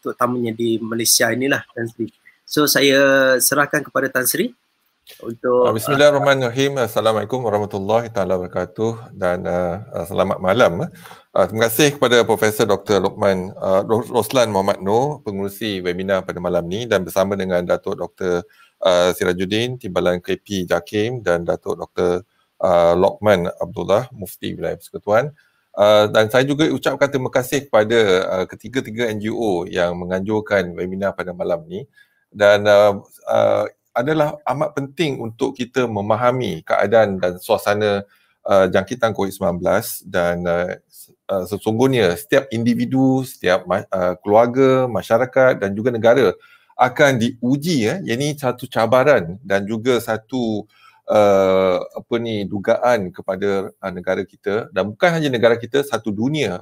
terutamanya di Malaysia inilah, Tan Sri. So saya serahkan kepada Tan Sri untuk Bismillahirrahmanirrahim. Assalamualaikum warahmatullahi taala wabarakatuh dan selamat malam. Terima kasih kepada Profesor Dr. Luqman Ruslan Muhammad Noor, pengurusi webinar pada malam ni, dan bersama dengan Datuk Dr. Sirajuddin Timbalan KP JAKIM dan Datuk Dr. Luqman Abdullah, Mufti Wilayah Persekutuan. Dan saya juga ucapkan terima kasih kepada ketiga-tiga NGO yang menganjurkan webinar pada malam ni. Dan adalah amat penting untuk kita memahami keadaan dan suasana jangkitan COVID-19 dan sesungguhnya setiap individu, setiap keluarga, masyarakat dan juga negara akan diuji ini satu cabaran dan juga satu dugaan kepada negara kita, dan bukan hanya negara kita, satu dunia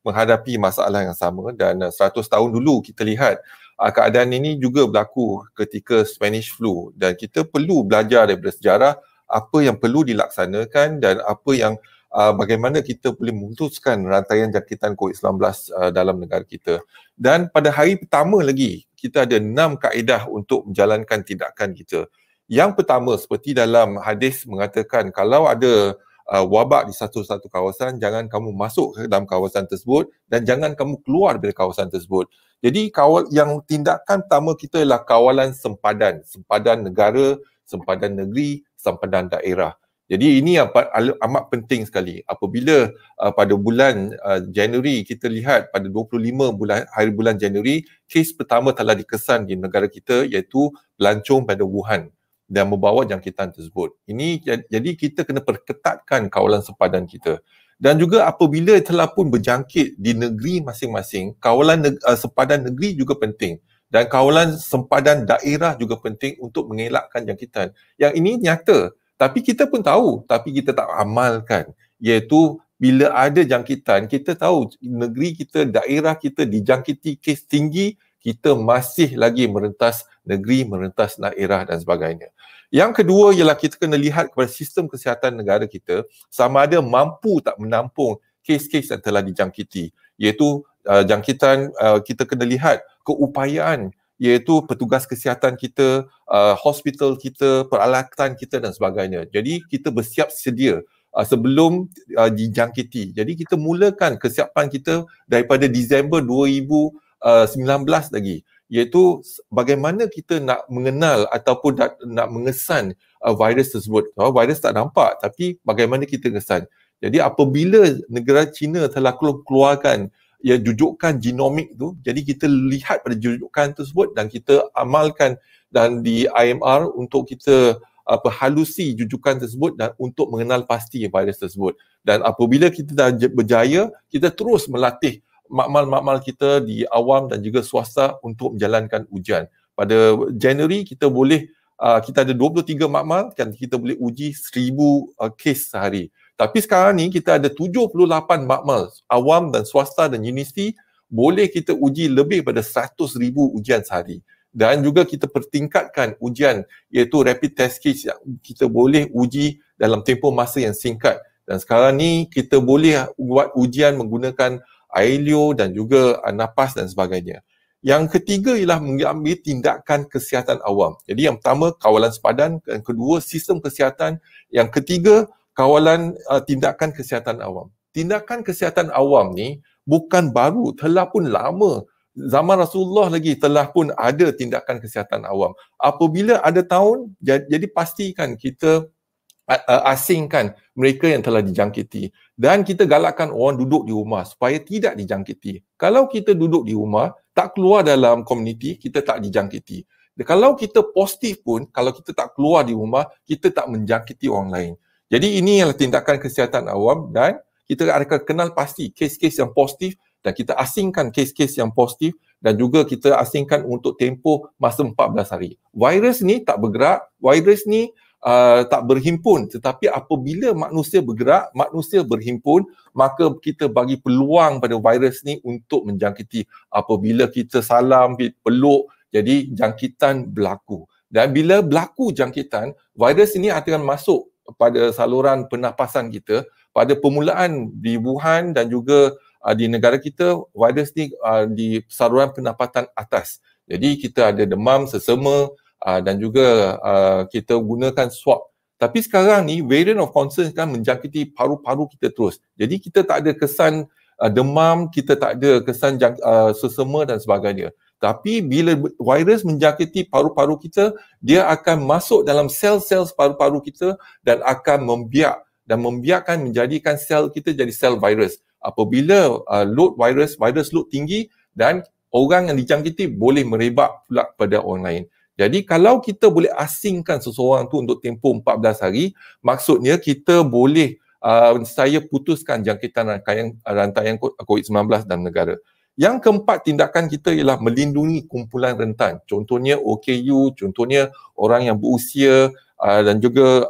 menghadapi masalah yang sama. Dan 100 tahun dulu kita lihat keadaan ini juga berlaku ketika Spanish flu, dan kita perlu belajar daripada sejarah apa yang perlu dilaksanakan dan apa yang bagaimana kita boleh memutuskan rantaian jangkitan COVID-19 dalam negara kita. Dan pada hari pertama lagi kita ada 6 kaedah untuk menjalankan tindakan kita. Yang pertama, seperti dalam hadis mengatakan, kalau ada wabak di satu kawasan, jangan kamu masuk ke dalam kawasan tersebut dan jangan kamu keluar dari kawasan tersebut. Jadi yang tindakan pertama kita ialah kawalan sempadan negara, sempadan negeri, sempadan daerah. Jadi ini amat penting sekali. Apabila pada bulan Januari kita lihat pada 25 hari bulan Januari, kes pertama telah dikesan di negara kita iaitu pelancong pada Wuhan dan membawa jangkitan tersebut. Ini jadi kita kena perketatkan kawalan sempadan kita. Dan juga apabila telah pun berjangkit di negeri masing-masing, kawalan sempadan negeri juga penting. Dan kawalan sempadan daerah juga penting untuk mengelakkan jangkitan. Yang ini nyata. Tapi kita pun tahu, tapi kita tak amalkan. Iaitu bila ada jangkitan, kita tahu negeri kita, daerah kita dijangkiti kes tinggi, kita masih lagi merentas negeri, merentas daerah dan sebagainya. Yang kedua ialah kita kena lihat kepada sistem kesihatan negara kita sama ada mampu tak menampung kes-kes yang telah dijangkiti. Iaitu jangkitan, kita kena lihat keupayaan iaitu petugas kesihatan kita, hospital kita, peralatan kita dan sebagainya. Jadi kita bersiap sedia sebelum dijangkiti. Jadi kita mulakan kesiapan kita daripada Disember 2019 lagi. Iaitu bagaimana kita nak mengenal ataupun nak mengesan virus tersebut. Virus tak nampak tapi bagaimana kita kesan. Jadi apabila negara China telah keluarkan jujukan genomik tu, jadi kita lihat pada jujukan tersebut dan kita amalkan dan di IMR untuk kita halusi jujukan tersebut dan untuk mengenal pasti virus tersebut. Dan apabila kita dah berjaya, kita terus melatih makmal-makmal kita di awam dan juga swasta untuk menjalankan ujian. Pada Januari kita boleh kita ada 23 makmal, kan kita boleh uji 1000 kes sehari. Tapi sekarang ni kita ada 78 makmal awam dan swasta dan universiti, boleh kita uji lebih pada 100,000 ujian sehari. Dan juga kita pertingkatkan ujian iaitu rapid test kits yang kita boleh uji dalam tempoh masa yang singkat. Dan sekarang ni kita boleh buat ujian menggunakan ailio dan juga napas dan sebagainya. Yang ketiga ialah mengambil tindakan kesihatan awam. Jadi yang pertama kawalan sempadan, yang kedua sistem kesihatan, yang ketiga kawalan tindakan kesihatan awam. Tindakan kesihatan awam ni bukan baru, telah pun lama. Zaman Rasulullah lagi telah pun ada tindakan kesihatan awam. Apabila ada tahun, jadi pastikan kita asingkan mereka yang telah dijangkiti. Dan kita galakkan orang duduk di rumah supaya tidak dijangkiti. Kalau kita duduk di rumah, tak keluar dalam komuniti, kita tak dijangkiti. Dan kalau kita positif pun, kalau kita tak keluar di rumah, kita tak menjangkiti orang lain. Jadi ini adalah tindakan kesihatan awam dan kita akan kenal pasti kes-kes yang positif dan kita asingkan kes-kes yang positif dan juga kita asingkan untuk tempoh masa 14 hari. Virus ni tak bergerak, virus ni tak berhimpun, tetapi apabila manusia bergerak, manusia berhimpun, maka kita bagi peluang pada virus ni untuk menjangkiti. Apabila kita salam, peluk, jadi jangkitan berlaku. Dan bila berlaku jangkitan, virus ini akan masuk pada saluran pernafasan kita. Pada permulaan di Wuhan dan juga di negara kita, virus ni di saluran pernafasan atas. Jadi kita ada demam, sesama dan juga kita gunakan swab. Tapi sekarang ni variant of concern kan menjangkiti paru-paru kita terus. Jadi kita tak ada kesan demam, kita tak ada kesan sesama dan sebagainya. Tapi bila virus menjangkiti paru-paru kita, dia akan masuk dalam sel-sel paru-paru kita dan akan membiakkan menjadikan sel kita jadi sel virus. Apabila virus load tinggi dan orang yang dijangkiti boleh merebak pula pada orang lain. Jadi kalau kita boleh asingkan seseorang tu untuk tempoh 14 hari, maksudnya kita boleh saya putuskan jangkitan rantaian COVID-19 dalam negara. Yang keempat tindakan kita ialah melindungi kumpulan rentan. Contohnya OKU, contohnya orang yang berusia dan juga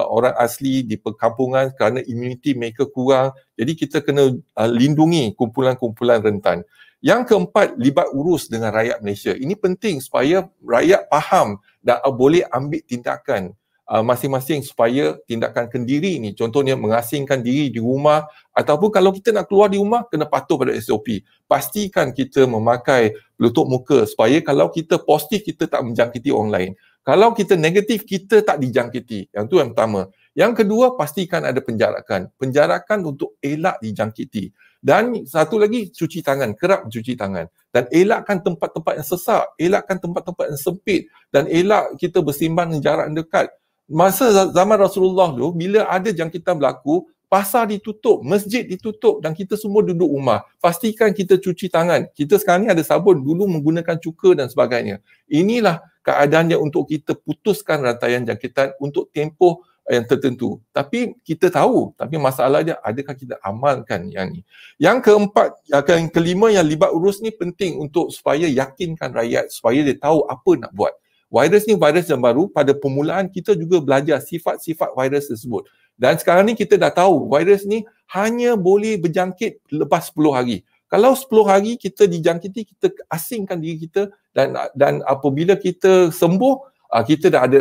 orang asli di perkampungan kerana imuniti mereka kurang. Jadi kita kena lindungi kumpulan-kumpulan rentan. Yang keempat, libat urus dengan rakyat Malaysia. Ini penting supaya rakyat faham dan boleh ambil tindakan masing-masing supaya tindakan kendiri ni, contohnya mengasingkan diri di rumah ataupun kalau kita nak keluar di rumah, kena patuh pada SOP. Pastikan kita memakai penutup muka supaya kalau kita positif, kita tak menjangkiti orang lain. Kalau kita negatif, kita tak dijangkiti. Yang tu yang pertama. Yang kedua, pastikan ada penjarakan. Penjarakan untuk elak dijangkiti. Dan satu lagi, cuci tangan, kerap cuci tangan. Dan elakkan tempat-tempat yang sesak, elakkan tempat-tempat yang sempit dan elak kita bersimbang dengan jarak dekat. Masa zaman Rasulullah tu, bila ada jangkitan berlaku, pasar ditutup, masjid ditutup dan kita semua duduk rumah. Pastikan kita cuci tangan. Kita sekarang ni ada sabun, dulu menggunakan cuka dan sebagainya. Inilah keadaannya untuk kita putuskan rantaian jangkitan untuk tempoh yang tertentu. Tapi kita tahu, tapi masalahnya adakah kita amalkan yang ni. Yang keempat, yang kelima yang libat urus ni penting untuk supaya yakinkan rakyat, supaya dia tahu apa nak buat. Virus ni virus yang baru, pada permulaan kita juga belajar sifat-sifat virus tersebut. Dan sekarang ni kita dah tahu, virus ni hanya boleh berjangkit lepas 10 hari. Kalau 10 hari kita dijangkiti, kita asingkan diri kita dan apabila kita sembuh, kita dah ada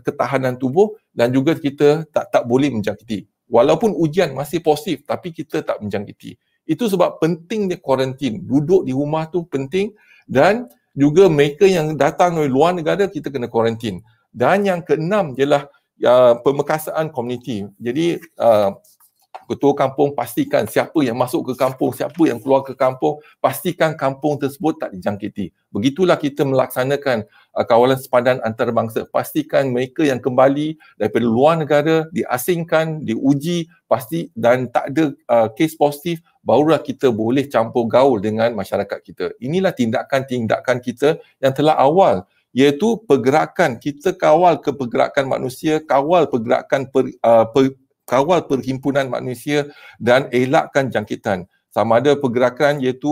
ketahanan tubuh dan juga kita tak boleh menjangkiti. Walaupun ujian masih positif tapi kita tak menjangkiti. Itu sebab pentingnya kuarantin. Duduk di rumah tu penting dan juga mereka yang datang dari luar negara kita kena kuarantin. Dan yang keenam ialah pemekasaan komuniti. Jadi ketua kampung pastikan siapa yang masuk ke kampung, siapa yang keluar ke kampung, pastikan kampung tersebut tak dijangkiti. Begitulah kita melaksanakan kawalan sepadan antarabangsa. Pastikan mereka yang kembali daripada luar negara diasingkan, diuji pasti dan tak ada kes positif, barulah kita boleh campur gaul dengan masyarakat kita. Inilah tindakan-tindakan kita yang telah awal, iaitu pergerakan. Kita kawal ke pergerakan manusia, kawal pergerakan kawal perhimpunan manusia dan elakkan jangkitan. Sama ada pergerakan iaitu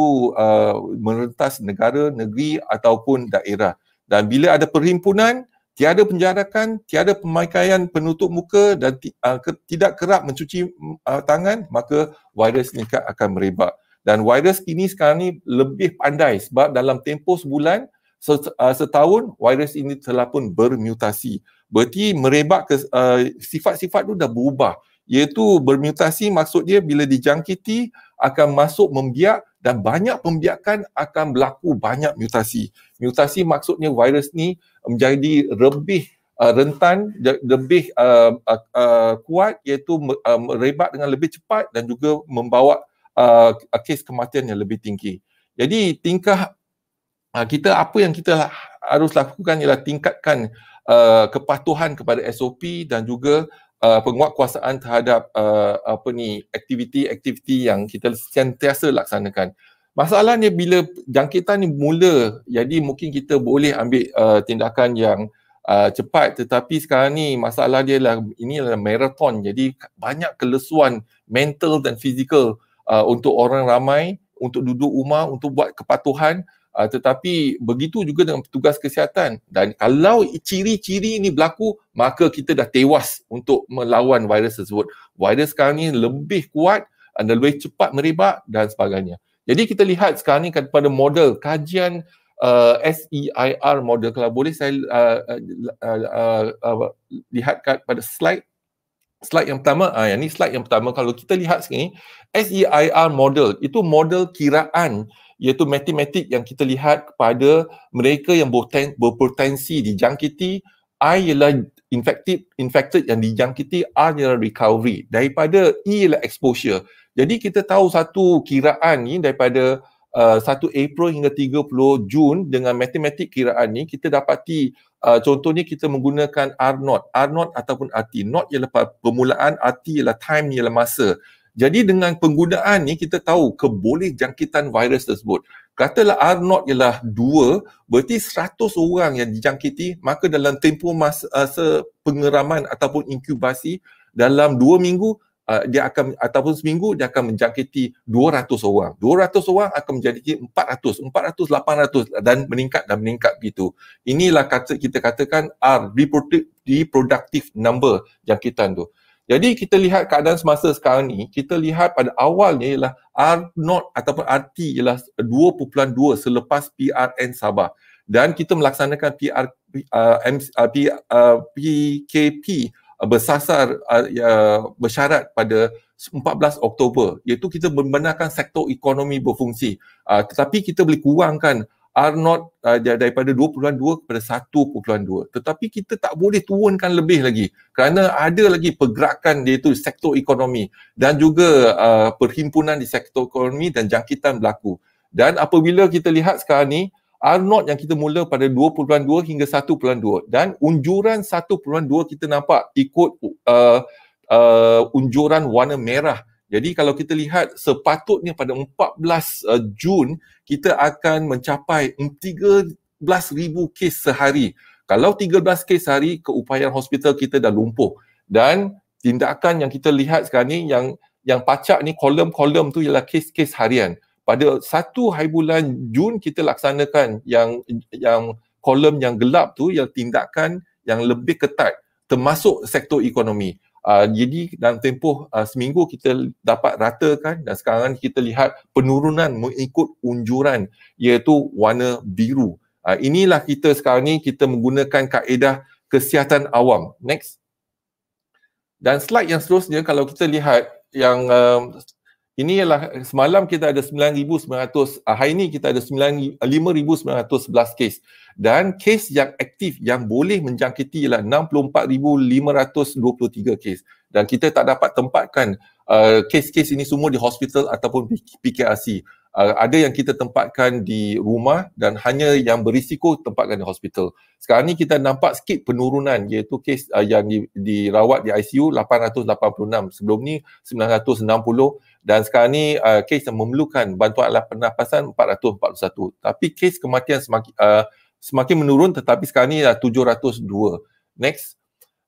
merentas negara, negeri ataupun daerah. Dan bila ada perhimpunan, tiada penjarakan, tiada pemakaian penutup muka dan tidak kerap mencuci tangan, maka virus ini akan merebak. Dan virus ini sekarang ni lebih pandai sebab dalam tempoh sebulan, setahun, virus ini telah pun bermutasi. Berarti merebak ke sifat-sifat tu dah berubah. Iaitu bermutasi maksud dia bila dijangkiti akan masuk membiak dan banyak pembiakan akan berlaku banyak mutasi. Mutasi maksudnya virus ni menjadi lebih rentan, lebih kuat, iaitu merebak dengan lebih cepat dan juga membawa kes kematian yang lebih tinggi. Jadi tingkah kita, apa yang kita harus lakukan ialah tingkatkan kepatuhan kepada SOP dan juga penguatkuasaan terhadap aktiviti-aktiviti yang kita sentiasa laksanakan. Masalahnya bila jangkitan ni mula, jadi mungkin kita boleh ambil tindakan yang cepat, tetapi sekarang ni masalah dia lah, ini adalah marathon, jadi banyak kelesuan mental dan fizikal untuk orang ramai, untuk duduk rumah, untuk buat kepatuhan. Tetapi begitu juga dengan petugas kesihatan, dan kalau ciri-ciri ini berlaku, maka kita dah tewas untuk melawan virus tersebut. Virus sekarang ni lebih kuat dan lebih cepat merebak dan sebagainya. Jadi kita lihat sekarang ni pada model kajian SEIR model. Kalau boleh saya lihat pada slide yang pertama. Yang ni slide yang pertama. Kalau kita lihat sini, SEIR model itu model kiraan, iaitu matematik yang kita lihat kepada mereka yang berpotensi dijangkiti. I ialah infected yang dijangkiti, R ialah recovery. Daripada E ialah exposure. Jadi kita tahu satu kiraan ni daripada 1 April hingga 30 Jun dengan matematik kiraan ni, kita dapati contohnya kita menggunakan R0 ataupun RT. Not ialah permulaan, RT ialah time, ialah masa. Jadi dengan penggunaan ni kita tahu keboleh jangkitan virus tersebut. Katalah R0 ialah 2, berarti 100 orang yang dijangkiti, maka dalam tempoh masa pengeraman ataupun inkubasi dalam 2 minggu dia akan, ataupun seminggu dia akan menjangkiti 200 orang. 200 orang akan menjadi 400, 800 dan meningkat begitu. Inilah kita katakan R, reproductive number jangkitan tu. Jadi kita lihat keadaan semasa sekarang ni, kita lihat pada awalnya ialah R0 ataupun RT ialah 2.2 selepas PRN Sabah. Dan kita melaksanakan PKP bersasar bersyarat pada 14 Oktober, iaitu kita membenarkan sektor ekonomi berfungsi. Tetapi kita boleh kurangkan R0 daripada 2.2 kepada 1.2. Tetapi kita tak boleh turunkan lebih lagi kerana ada lagi pergerakan iaitu sektor ekonomi dan juga perhimpunan di sektor ekonomi dan jangkitan berlaku. Dan apabila kita lihat sekarang ni, R0 yang kita mula pada 2.2 hingga 1.2 dan unjuran 1.2 kita nampak ikut unjuran warna merah. Jadi kalau kita lihat sepatutnya pada 14 Jun kita akan mencapai 13,000 kes sehari. Kalau 13 kes sehari, keupayaan hospital kita dah lumpuh. Dan tindakan yang kita lihat sekarang ni yang pacak ni kolom-kolom tu ialah kes-kes harian. Pada 1 hari bulan Jun kita laksanakan yang kolom yang gelap tu yang tindakan yang lebih ketat termasuk sektor ekonomi. Jadi dalam tempoh seminggu kita dapat ratakan dan sekarang kita lihat penurunan mengikut unjuran iaitu warna biru. Inilah kita sekarang ni kita menggunakan kaedah kesihatan awam. Next. Dan slide yang seterusnya kalau kita lihat yang ini ialah semalam kita ada 9,900, hari ini kita ada 5,911 kes dan kes yang aktif yang boleh menjangkiti ialah 64,523 kes dan kita tak dapat tempatkan kes-kes ini semua di hospital ataupun PKRC. Ada yang kita tempatkan di rumah dan hanya yang berisiko tempatkan di hospital. Sekarang ni kita nampak sikit penurunan iaitu kes yang dirawat di ICU 886. Sebelum ni 960 dan sekarang ni kes yang memerlukan bantuan alat pernafasan 441. Tapi kes kematian semakin menurun tetapi sekarang ni 702. Next.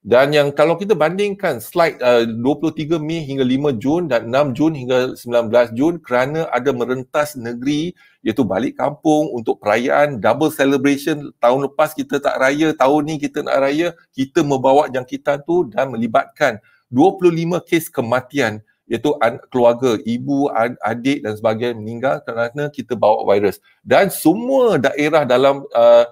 Dan yang kalau kita bandingkan slide 23 Mei hingga 5 Jun dan 6 Jun hingga 19 Jun kerana ada merentas negeri iaitu balik kampung untuk perayaan double celebration. Tahun lepas kita tak raya, tahun ni kita nak raya, kita membawa jangkitan tu dan melibatkan 25 kes kematian iaitu keluarga, ibu, adik dan sebagainya meninggal kerana kita bawa virus. Dan semua daerah dalam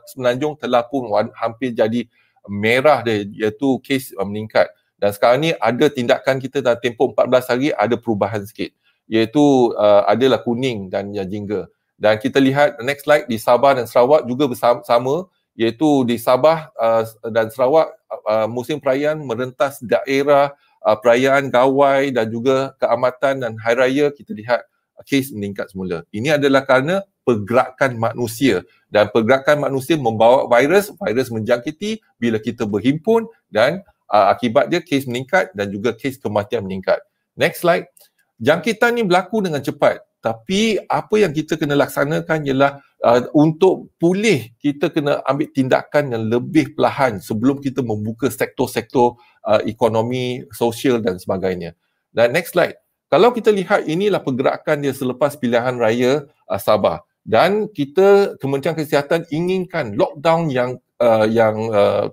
Semenanjung telah pun hampir jadi merah dia iaitu kes meningkat. Dan sekarang ni ada tindakan kita dalam tempoh 14 hari ada perubahan sikit iaitu adalah kuning dan jingga. Dan kita lihat next slide di Sabah dan Sarawak juga bersama iaitu di Sabah dan Sarawak musim perayaan merentas daerah perayaan gawai dan juga keamatan dan hari raya kita lihat kes meningkat semula. Ini adalah kerana pergerakan manusia dan pergerakan manusia membawa virus menjangkiti bila kita berhimpun dan akibatnya kes meningkat dan juga kes kematian meningkat. Next slide. Jangkitan ni berlaku dengan cepat tapi apa yang kita kena laksanakan ialah untuk pulih kita kena ambil tindakan yang lebih perlahan sebelum kita membuka sektor-sektor ekonomi, sosial dan sebagainya. Dan next slide. Kalau kita lihat inilah pergerakan dia selepas pilihan raya Sabah dan kita Kementerian Kesihatan inginkan lockdown yang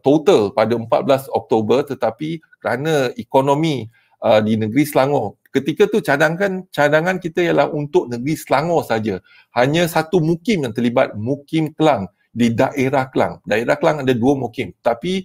total pada 14 Oktober tetapi kerana ekonomi di negeri Selangor ketika tu cadangan kita ialah untuk negeri Selangor saja. Hanya satu mukim yang terlibat, Mukim Kelang di daerah Kelang. Daerah Kelang ada 2 mukim tapi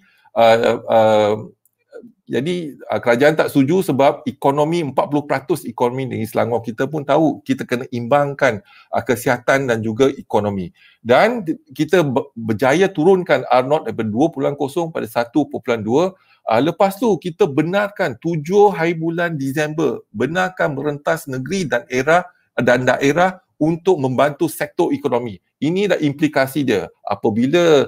jadi kerajaan tak setuju sebab ekonomi 40% ekonomi negeri Selangor. Kita pun tahu kita kena imbangkan kesihatan dan juga ekonomi. Dan kita berjaya turunkan R0 daripada 2.0 pada 1.2. Lepas tu kita benarkan 7 hari bulan Disember benarkan merentas negeri dan daerah untuk membantu sektor ekonomi. Ini dah implikasi dia. Apabila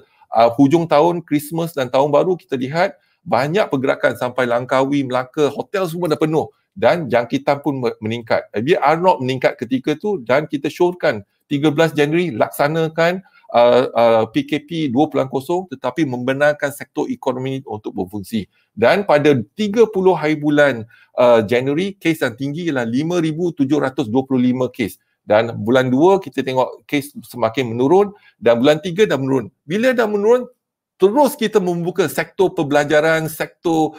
hujung tahun Christmas dan tahun baru kita lihat banyak pergerakan sampai Langkawi, Melaka, hotel semua dah penuh. dan jangkitan pun meningkat. Dia R0 meningkat ketika tu dan kita syorkan 13 Januari laksanakan PKP 2.0 tetapi membenarkan sektor ekonomi untuk berfungsi. Dan pada 30 hari bulan Januari, kes yang tinggi ialah 5,725 kes. Dan bulan 2 kita tengok kes semakin menurun dan bulan 3 dah menurun. Bila dah menurun, terus kita membuka sektor pembelajaran, sektor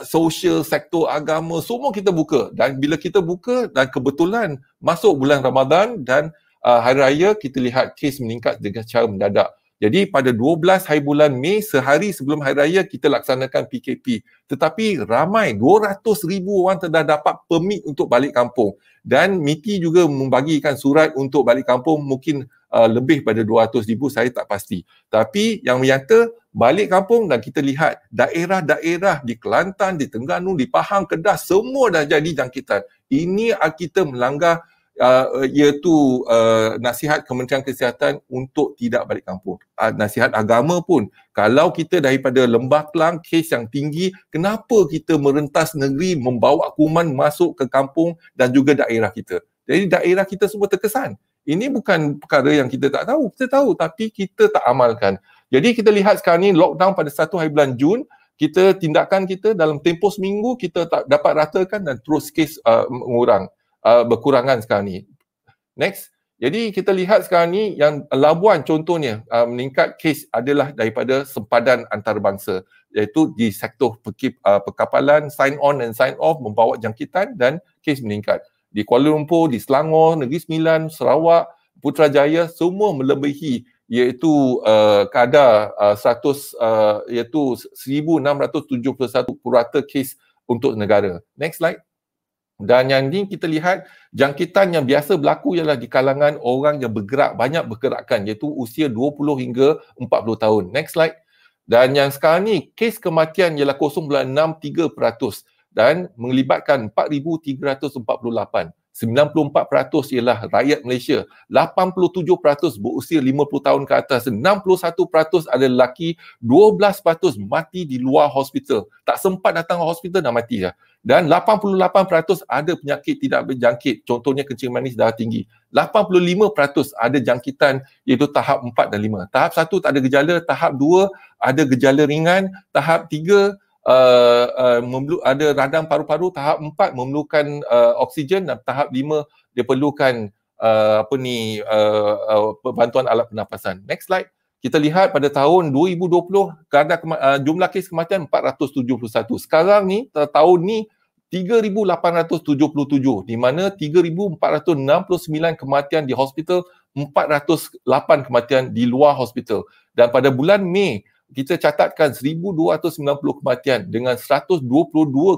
sosial, sektor agama, semua kita buka. Dan bila kita buka dan kebetulan masuk bulan Ramadan dan hari raya, kita lihat kes meningkat dengan cara mendadak. Jadi pada 12 hari bulan Mei, sehari sebelum hari raya, kita laksanakan PKP. Tetapi ramai, 200,000 orang telah dapat permit untuk balik kampung. Dan MITI juga membagikan surat untuk balik kampung, mungkin lebih pada 200,000, saya tak pasti. Tapi yang nyata, balik kampung dan kita lihat daerah-daerah di Kelantan, di Terengganu, di Pahang, Kedah, semua dah jadi jangkitan. Ini kita melanggar iaitu nasihat Kementerian Kesihatan untuk tidak balik kampung. Nasihat agama pun, kalau kita daripada Lembah Kelang kes yang tinggi, kenapa kita merentas negeri membawa kuman masuk ke kampung dan juga daerah kita? Jadi daerah kita semua terkesan. Ini bukan perkara yang kita tak tahu. Kita tahu tapi kita tak amalkan. Jadi kita lihat sekarang ni lockdown pada 1 hari bulan Jun, tindakan kita dalam tempoh seminggu kita tak dapat ratakan dan terus kes berkurangan sekarang ni. Next. Jadi kita lihat sekarang ni yang Labuan contohnya meningkat kes adalah daripada sempadan antarabangsa, iaitu di sektor perkapalan, sign on dan sign off membawa jangkitan dan kes meningkat. Di Kuala Lumpur, di Selangor, Negeri Sembilan, Sarawak, Putrajaya semua melebihi iaitu kadar 1,671 purata kes untuk negara. Next slide. Dan yang ini kita lihat jangkitan yang biasa berlaku ialah di kalangan orang yang bergerak, banyak bergerakan, iaitu usia 20 hingga 40 tahun. Next slide. Dan yang sekarang ni kes kematian ialah 0.63% dan melibatkan 4,348. 94% ialah rakyat Malaysia, 87% berusia 50 tahun ke atas, 61% ada lelaki, 12% mati di luar hospital. Tak sempat datang ke hospital dah mati dah. Dan 88% ada penyakit tidak berjangkit, contohnya kencing manis darah tinggi. 85% ada jangkitan iaitu tahap 4 dan 5. Tahap 1 tak ada gejala, tahap 2 ada gejala ringan, tahap 3 ada radang paru-paru, tahap 4 memerlukan oksigen dan tahap 5 dia perlukan bantuan alat pernafasan. Next slide. Kita lihat pada tahun 2020 jumlah kes kematian 471. Sekarang ni tahun ni 3,877 di mana 3,469 kematian di hospital, 408 kematian di luar hospital. Dan pada bulan Mei kita catatkan 1,290 kematian dengan 122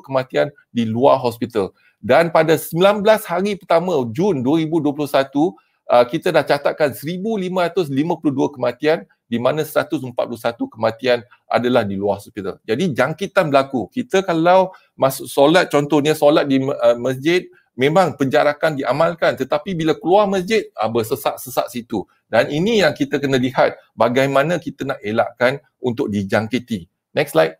kematian di luar hospital. Dan pada 19 hari pertama Jun 2021, kita dah catatkan 1,552 kematian di mana 141 kematian adalah di luar hospital. Jadi jangkitan berlaku. Kita kalau masuk solat, contohnya solat di masjid, memang penjarakan diamalkan, tetapi bila keluar masjid, bersesak-sesak situ. Dan ini yang kita kena lihat bagaimana kita nak elakkan untuk dijangkiti. Next slide.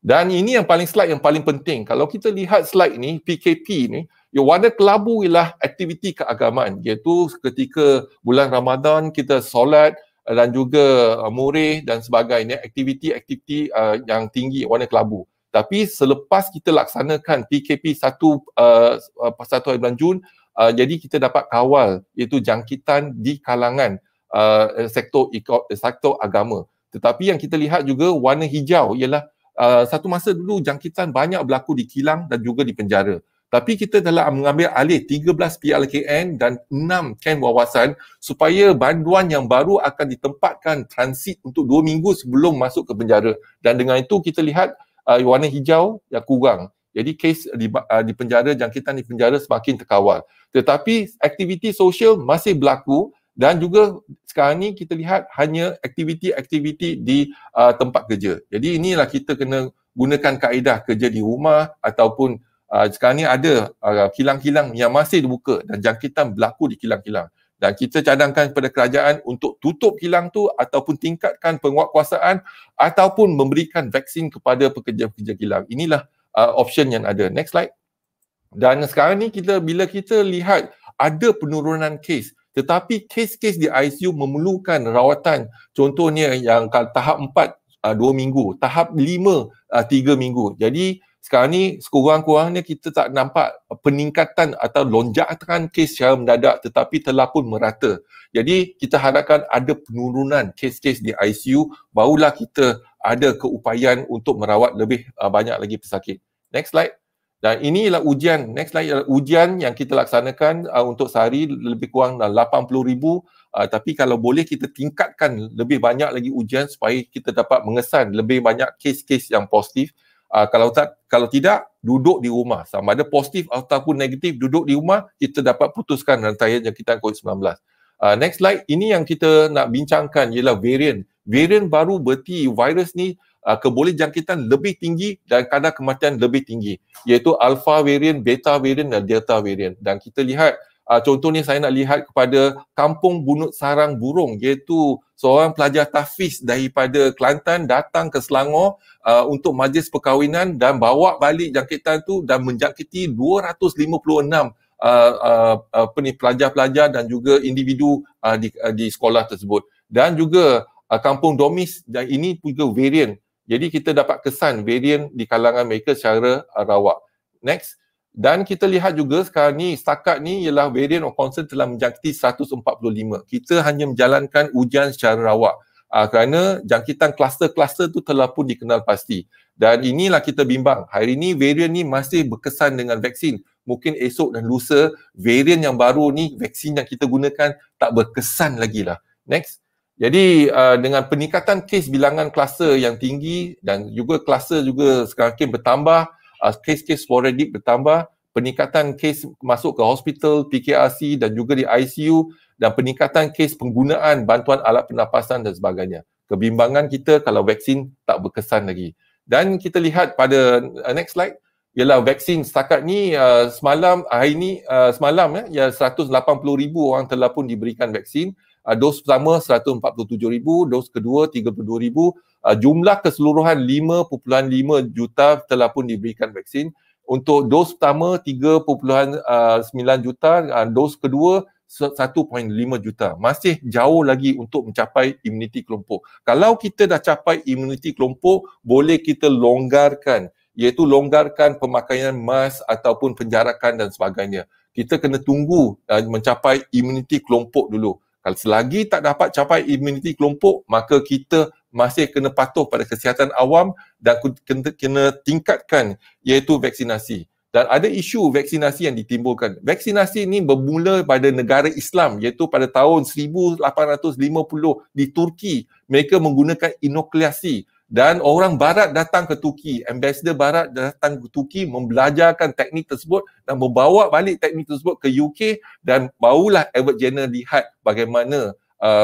Dan ini yang slide yang paling penting. Kalau kita lihat slide ni, PKP ni, warna kelabu ialah aktiviti keagamaan, iaitu ketika bulan Ramadan kita solat dan juga murih dan sebagainya, aktiviti-aktiviti yang tinggi warna kelabu. Tapi selepas kita laksanakan PKP 1 hari bulan Jun, jadi kita dapat kawal iaitu jangkitan di kalangan sektor agama. Tetapi yang kita lihat juga warna hijau ialah satu masa dulu jangkitan banyak berlaku di kilang dan juga di penjara. Tapi kita telah mengambil alih 13 PLKN dan 6 ken wawasan supaya banduan yang baru akan ditempatkan transit untuk 2 minggu sebelum masuk ke penjara. Dan dengan itu kita lihat warna hijau yang kurang. Jadi kes di penjara, jangkitan di penjara semakin terkawal. Tetapi aktiviti sosial masih berlaku dan juga sekarang ni kita lihat hanya aktiviti-aktiviti di tempat kerja. Jadi inilah kita kena gunakan kaedah kerja di rumah ataupun sekarang ni ada kilang-kilang yang masih dibuka dan jangkitan berlaku di kilang-kilang. Dan kita cadangkan kepada kerajaan untuk tutup kilang tu ataupun tingkatkan penguatkuasaan ataupun memberikan vaksin kepada pekerja-pekerja kilang. Inilah option yang ada. Next slide. Dan sekarang ni bila kita lihat ada penurunan kes, tetapi kes-kes di ICU memerlukan rawatan, contohnya yang tahap 4 2 minggu, tahap 5 3 minggu. Jadi sekarang ni sekurang-kurangnya kita tak nampak peningkatan atau lonjakan kes secara mendadak, tetapi telah pun merata. Jadi kita harapkan ada penurunan kes-kes di ICU, barulah kita ada keupayaan untuk merawat lebih banyak lagi pesakit. Next slide. Dan ini ialah ujian, next slide ialah ujian yang kita laksanakan untuk sehari lebih kurang 80,000, tapi kalau boleh kita tingkatkan lebih banyak lagi ujian supaya kita dapat mengesan lebih banyak kes-kes yang positif. Kalau tidak, duduk di rumah. Sama ada positif ataupun negatif, duduk di rumah, kita dapat putuskan rantaian jangkitan COVID-19. Next slide, ini yang kita nak bincangkan ialah varian. Varian baru berarti virus ni kebolehjangkitan lebih tinggi dan kadar kematian lebih tinggi, iaitu alpha variant, beta variant dan delta variant. Dan kita lihat contohnya saya nak lihat kepada Kampung Bunut Sarang Burung, iaitu seorang pelajar tahfiz daripada Kelantan datang ke Selangor untuk majlis perkahwinan dan bawa balik jangkitan tu dan menjangkiti 256 pelajar-pelajar dan juga individu di sekolah tersebut. Dan juga Kampung Domis, dan ini juga varian. Jadi kita dapat kesan varian di kalangan mereka secara rawak. Next. Dan kita lihat juga sekarang ni, setakat ni ialah variant of concern telah menjangkiti 145. Kita hanya menjalankan ujian secara rawak kerana jangkitan kluster-kluster tu telah pun dikenal pasti. Dan inilah kita bimbang. Hari ini variant ni masih berkesan dengan vaksin. Mungkin esok dan lusa variant yang baru ni, vaksin yang kita gunakan tak berkesan lagi lah. Next. Jadi dengan peningkatan kes bilangan kluster yang tinggi dan juga kluster juga semakin bertambah, kes-kes sporadik bertambah, peningkatan kes masuk ke hospital, PKRC dan juga di ICU, dan peningkatan kes penggunaan bantuan alat pernafasan dan sebagainya. Kebimbangan kita kalau vaksin tak berkesan lagi. Dan kita lihat pada next slide, ialah vaksin setakat ni hari ni semalam 180,000 orang telah pun diberikan vaksin. Dos pertama 147,000, dos kedua 32,000, jumlah keseluruhan 5.5 juta telah pun diberikan vaksin. Untuk dos pertama 3.9 juta, dos kedua 1.5 juta. Masih jauh lagi untuk mencapai imuniti kelompok. Kalau kita dah capai imuniti kelompok, boleh kita longgarkan, iaitu longgarkan pemakaian mask ataupun penjarakan dan sebagainya. Kita kena tunggu mencapai imuniti kelompok dulu. Kalau selagi tak dapat capai imuniti kelompok, maka kita masih kena patuh pada kesihatan awam dan kena tingkatkan iaitu vaksinasi. Dan ada isu vaksinasi yang ditimbulkan. Vaksinasi ini bermula pada negara Islam, iaitu pada tahun 1850 di Turki. Mereka menggunakan inokulasi. Dan orang barat datang ke Turki, ambassador barat datang ke Turki membelajarkan teknik tersebut dan membawa balik teknik tersebut ke UK, dan barulah Edward Jenner lihat bagaimana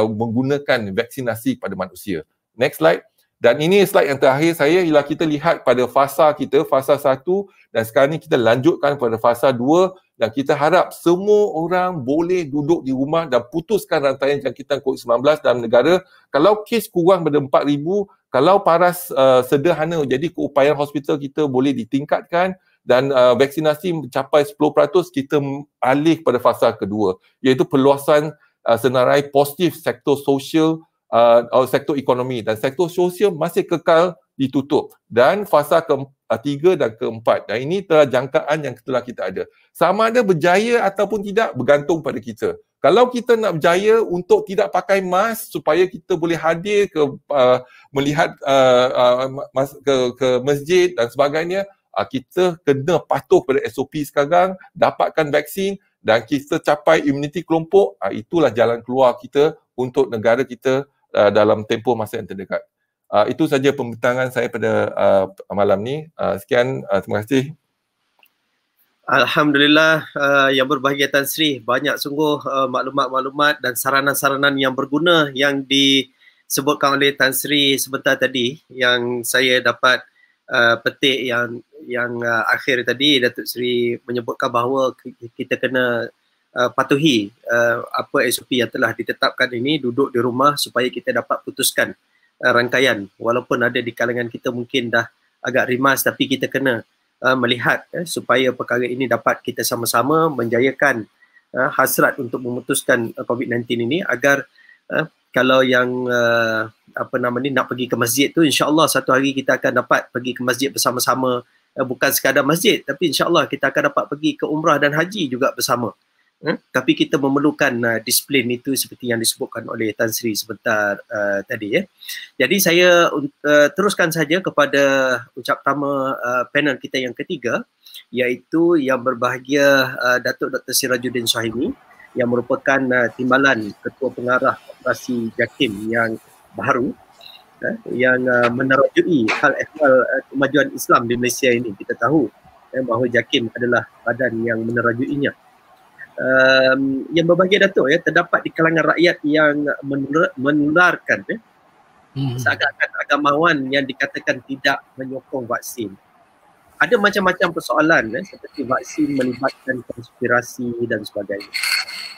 menggunakan vaksinasi pada manusia. Next slide. Dan ini slide yang terakhir saya ialah kita lihat pada fasa kita, fasa 1, dan sekarang ni kita lanjutkan pada fasa 2, dan kita harap semua orang boleh duduk di rumah dan putuskan rantaian jangkitan COVID-19 dalam negara. Kalau kes kurang pada 4,000, kalau paras sederhana, jadi keupayaan hospital kita boleh ditingkatkan dan vaksinasi mencapai 10%, kita alih pada fasa kedua, iaitu perluasan senarai positif sektor sosial, sektor ekonomi, dan sektor sosial masih kekal ditutup. Dan fasa ke-3 dan ke-4, dan ini telah jangkaan yang telah kita ada. Sama ada berjaya ataupun tidak bergantung pada kita. Kalau kita nak berjaya untuk tidak pakai mask supaya kita boleh hadir ke melihat ke masjid dan sebagainya, kita kena patuh pada SOP sekarang, dapatkan vaksin dan kita capai imuniti kelompok. Itulah jalan keluar kita untuk negara kita dalam tempoh masa yang terdekat. Itu saja pembincangan saya pada malam ni. Sekian, terima kasih. Alhamdulillah, yang berbahagia Tan Sri, banyak sungguh maklumat-maklumat dan saranan-saranan yang berguna yang disebutkan oleh Tan Sri sebentar tadi, yang saya dapat petik yang akhir tadi. Datuk Sri menyebutkan bahawa kita kena patuhi apa SOP yang telah ditetapkan ini, duduk di rumah supaya kita dapat putuskan rangkaian. Walaupun ada di kalangan kita mungkin dah agak rimas, tapi kita kena melihat supaya perkara ini dapat kita sama-sama menjayakan hasrat untuk memutuskan COVID-19 ini agar kalau yang nak pergi ke masjid tu, insya-Allah satu hari kita akan dapat pergi ke masjid bersama-sama, bukan sekadar masjid tapi insya-Allah kita akan dapat pergi ke umrah dan haji juga bersama. Tapi kita memerlukan disiplin itu seperti yang disebutkan oleh Tan Sri sebentar tadi ya. Jadi saya teruskan saja kepada ucap pertama panel kita yang ketiga, iaitu yang berbahagia Datuk Dr. Sirajuddin Suhaimi yang merupakan timbalan Ketua Pengarah Operasi JAKIM yang baru yang menerajui hal ehwal kemajuan Islam di Malaysia ini. Kita tahu bahawa JAKIM adalah badan yang menerajuinya. Yang berbahagia Datuk terdapat di kalangan rakyat yang menularkan seakan-akan agamawan yang dikatakan tidak menyokong vaksin. Ada macam-macam persoalan seperti vaksin melibatkan konspirasi dan sebagainya.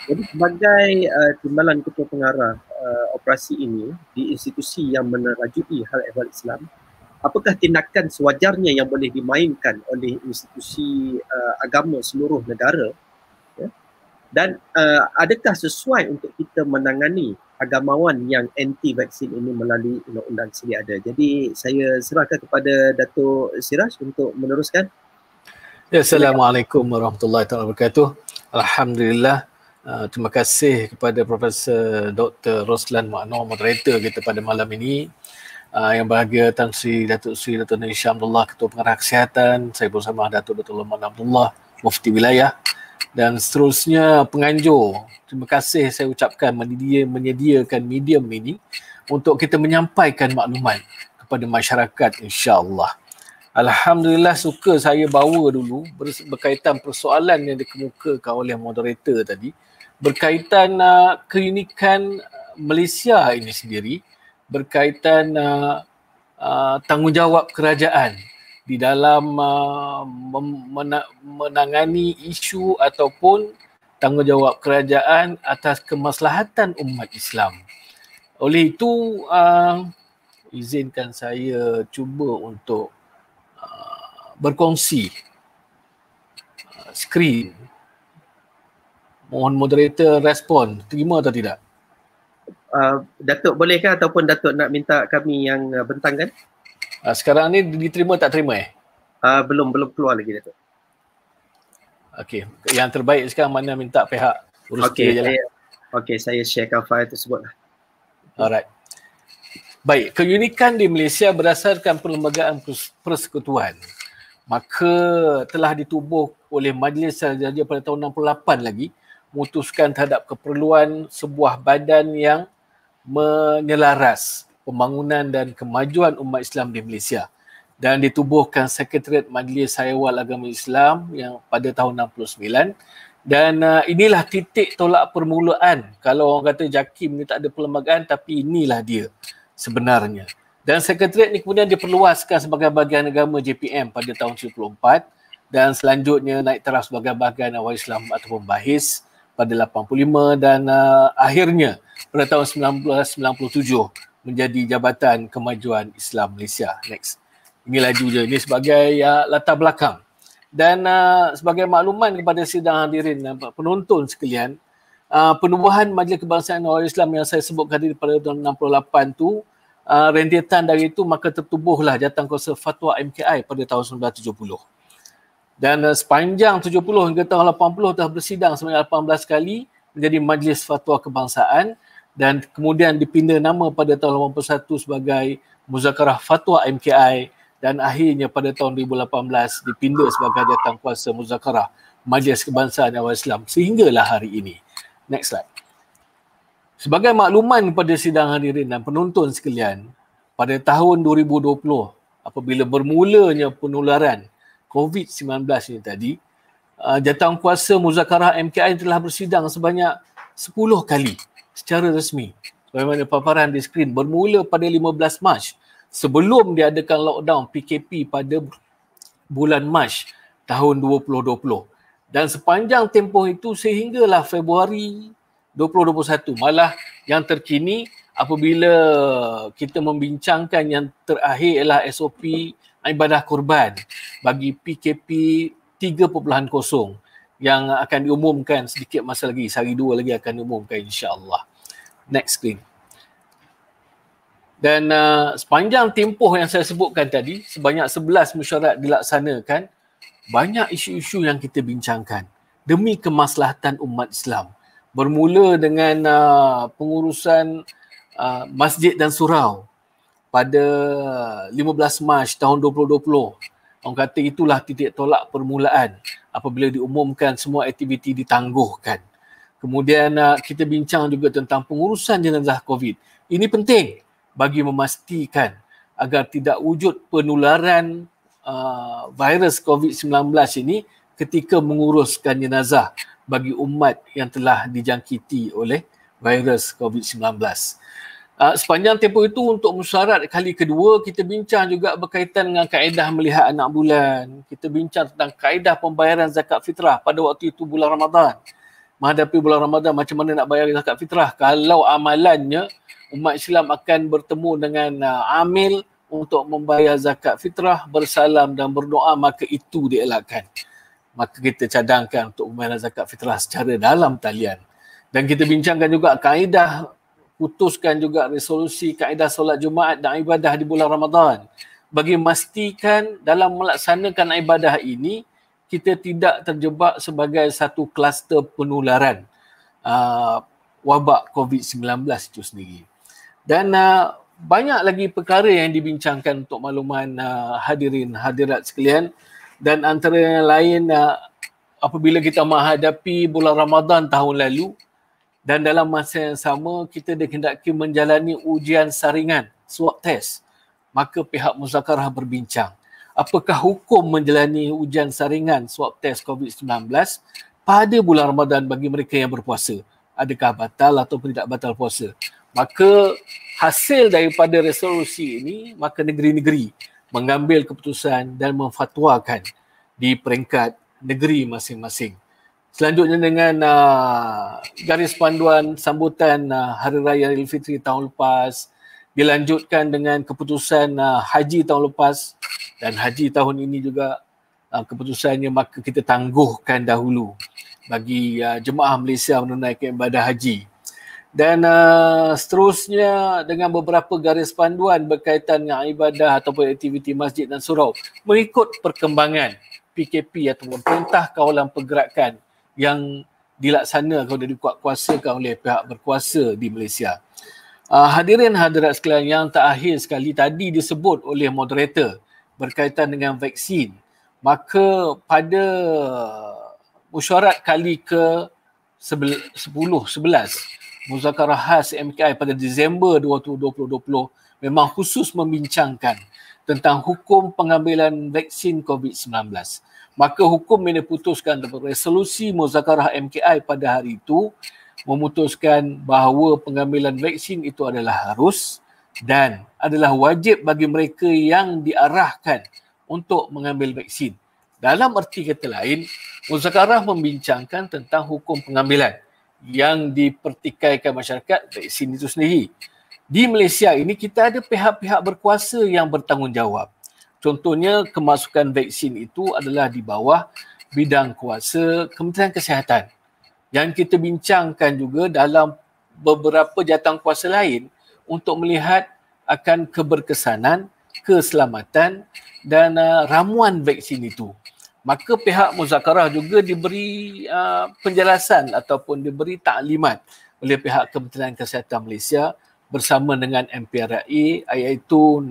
Jadi sebagai timbalan Ketua Pengarah operasi ini di institusi yang menerajui hal ehwal Islam, apakah tindakan sewajarnya yang boleh dimainkan oleh institusi agama seluruh negara? Dan adakah sesuai untuk kita menangani agamawan yang anti vaksin ini melalui undang-undang sedia ada? Jadi saya serahkan kepada Datuk Siraj untuk meneruskan. Ya, Assalamualaikum warahmatullahi wabarakatuh. Alhamdulillah. Terima kasih kepada Profesor Dr. Roslan Mak Noor, moderator kita pada malam ini. Yang bahagia Tan Sri Datuk Sri Dr. Nisha Abdullah, Ketua Pengarah Kesihatan. Saya bersama Datuk Dr. Luqman Abdullah, Mufti Wilayah. Dan seterusnya penganjur, terima kasih saya ucapkan menyediakan medium ini untuk kita menyampaikan maklumat kepada masyarakat, insya-Allah. Alhamdulillah, suka saya bawa dulu berkaitan persoalan yang dikemukakan oleh moderator tadi berkaitan keunikan Malaysia ini sendiri, berkaitan tanggungjawab kerajaan di dalam menangani isu ataupun tanggungjawab kerajaan atas kemaslahatan umat Islam. Oleh itu, izinkan saya cuba untuk berkongsi skrin. Mohon moderator respon, terima atau tidak? Datuk bolehkah ataupun Datuk nak minta kami yang bentangkan? Sekarang ni diterima tak terima Belum keluar lagi Datuk. Okey, yang terbaik sekarang mana minta pihak urus je lah. Okey, saya sharekan file tersebut lah. Alright. Baik, keunikan di Malaysia berdasarkan Perlembagaan Persekutuan. Maka telah ditubuh oleh Majlis Sarjana pada tahun 68 lagi, memutuskan terhadap keperluan sebuah badan yang menyelaras pembangunan dan kemajuan umat Islam di Malaysia, dan ditubuhkan Sekretariat Majlis Hayawal Agama Islam yang pada tahun 69. Dan inilah titik tolak permulaan. Kalau orang kata JAKIM ni tak ada perlembagaan, tapi inilah dia sebenarnya. Dan sekretariat ni kemudian diperluaskan sebagai bahagian agama JPM pada tahun 94 dan selanjutnya naik taraf sebagai bahagian awal Islam ataupun BAHIS pada 85 dan akhirnya pada tahun 1997 menjadi Jabatan Kemajuan Islam Malaysia. Next. Ini laju je. Ini sebagai latar belakang. Dan sebagai makluman kepada sidang hadirin dan penonton sekalian, penubuhan Majlis Kebangsaan Awal Islam yang saya sebutkan tadi pada tahun 68 tu, rentetan dari itu maka tertubuhlah Jawatankuasa Fatwa MKI pada tahun 1970. Dan sepanjang 70 hingga tahun 80 telah bersidang sebanyak 18 kali menjadi Majlis Fatwa Kebangsaan dan kemudian dipindah nama pada tahun 81 sebagai Muzakarah Fatwa MKI dan akhirnya pada tahun 2018 dipindah sebagai Jawatankuasa Muzakarah Majlis Kebangsaan Awal Islam sehinggalah hari ini. Next slide. Sebagai makluman kepada sidang hadirin dan penonton sekalian, pada tahun 2020 apabila bermulanya penularan COVID-19 ini tadi, Jawatankuasa Muzakarah MKI telah bersidang sebanyak 10 kali secara resmi. Sebagaimana paparan di skrin, bermula pada 15 Mac sebelum diadakan lockdown PKP pada bulan Mac tahun 2020. Dan sepanjang tempoh itu sehinggalah Februari 2021. Malah yang terkini apabila kita membincangkan yang terakhir ialah SOP ibadah kurban bagi PKP 3.0 yang akan diumumkan sedikit masa lagi, sehari 2 lagi akan diumumkan insya-Allah. Next screen. Dan sepanjang tempoh yang saya sebutkan tadi, sebanyak 11 mesyuarat dilaksanakan, banyak isu-isu yang kita bincangkan demi kemaslahatan umat Islam. Bermula dengan pengurusan masjid dan surau pada 15 Mac tahun 2020. Orang kata itulah titik tolak permulaan apabila diumumkan semua aktiviti ditangguhkan. Kemudian kita bincang juga tentang pengurusan jenazah COVID. Ini penting bagi memastikan agar tidak wujud penularan virus COVID-19 ini ketika menguruskan jenazah bagi umat yang telah dijangkiti oleh virus COVID-19. Sepanjang tempoh itu untuk mesyuarat kali kedua, kita bincang juga berkaitan dengan kaedah melihat anak bulan. Kita bincang tentang kaedah pembayaran zakat fitrah pada waktu itu bulan Ramadan. Menghadapi bulan Ramadan, macam mana nak bayar zakat fitrah kalau amalannya umat Islam akan bertemu dengan amil untuk membayar zakat fitrah, bersalam dan berdoa, maka itu dielakkan. Maka kita cadangkan untuk membayar zakat fitrah secara dalam talian. Dan kita bincangkan juga kaedah, putuskan juga resolusi kaedah solat Jumaat dan ibadah di bulan Ramadan. Bagi memastikan dalam melaksanakan ibadah ini, kita tidak terjebak sebagai satu kluster penularan wabak COVID-19 itu sendiri. Dan banyak lagi perkara yang dibincangkan untuk makluman hadirin hadirat sekalian. Dan antara yang lain, apabila kita menghadapi bulan Ramadan tahun lalu dan dalam masa yang sama kita dikehendaki menjalani ujian saringan, swab test, maka pihak muzakarah berbincang apakah hukum menjalani ujian saringan swab test COVID-19 pada bulan Ramadan bagi mereka yang berpuasa. Adakah batal ataupun tidak batal puasa? Maka hasil daripada resolusi ini, maka negeri-negeri mengambil keputusan dan memfatwakan di peringkat negeri masing-masing. Selanjutnya dengan garis panduan sambutan Hari Raya Aidilfitri tahun lepas, dilanjutkan dengan keputusan haji tahun lepas dan haji tahun ini juga keputusannya maka kita tangguhkan dahulu bagi jemaah Malaysia menunaikan ibadah haji. Dan seterusnya dengan beberapa garis panduan berkaitan dengan ibadah ataupun aktiviti masjid dan surau mengikut perkembangan PKP ataupun Perintah Kawalan Pergerakan yang dilaksanakan atau dikuatkuasakan oleh pihak berkuasa di Malaysia. Hadirin hadirat sekalian, yang terakhir sekali tadi disebut oleh moderator berkaitan dengan vaksin. Maka pada mesyuarat kali ke 11 Muzakarah khas MKI pada Disember 2020 memang khusus membincangkan tentang hukum pengambilan vaksin COVID-19. Maka hukum yang diputuskan dalam resolusi Muzakarah MKI pada hari itu memutuskan bahawa pengambilan vaksin itu adalah harus dan adalah wajib bagi mereka yang diarahkan untuk mengambil vaksin. Dalam erti kata lain, Muzakarah membincangkan tentang hukum pengambilan yang dipertikaikan masyarakat vaksin itu sendiri. Di Malaysia ini kita ada pihak-pihak berkuasa yang bertanggungjawab. Contohnya kemasukan vaksin itu adalah di bawah bidang kuasa Kementerian Kesihatan. Yang kita bincangkan juga dalam beberapa jawatankuasa lain untuk melihat akan keberkesanan, keselamatan dan ramuan vaksin itu. Maka pihak Muzakarah juga diberi penjelasan ataupun diberi taklimat oleh pihak Kementerian Kesihatan Malaysia bersama dengan MPRA, iaitu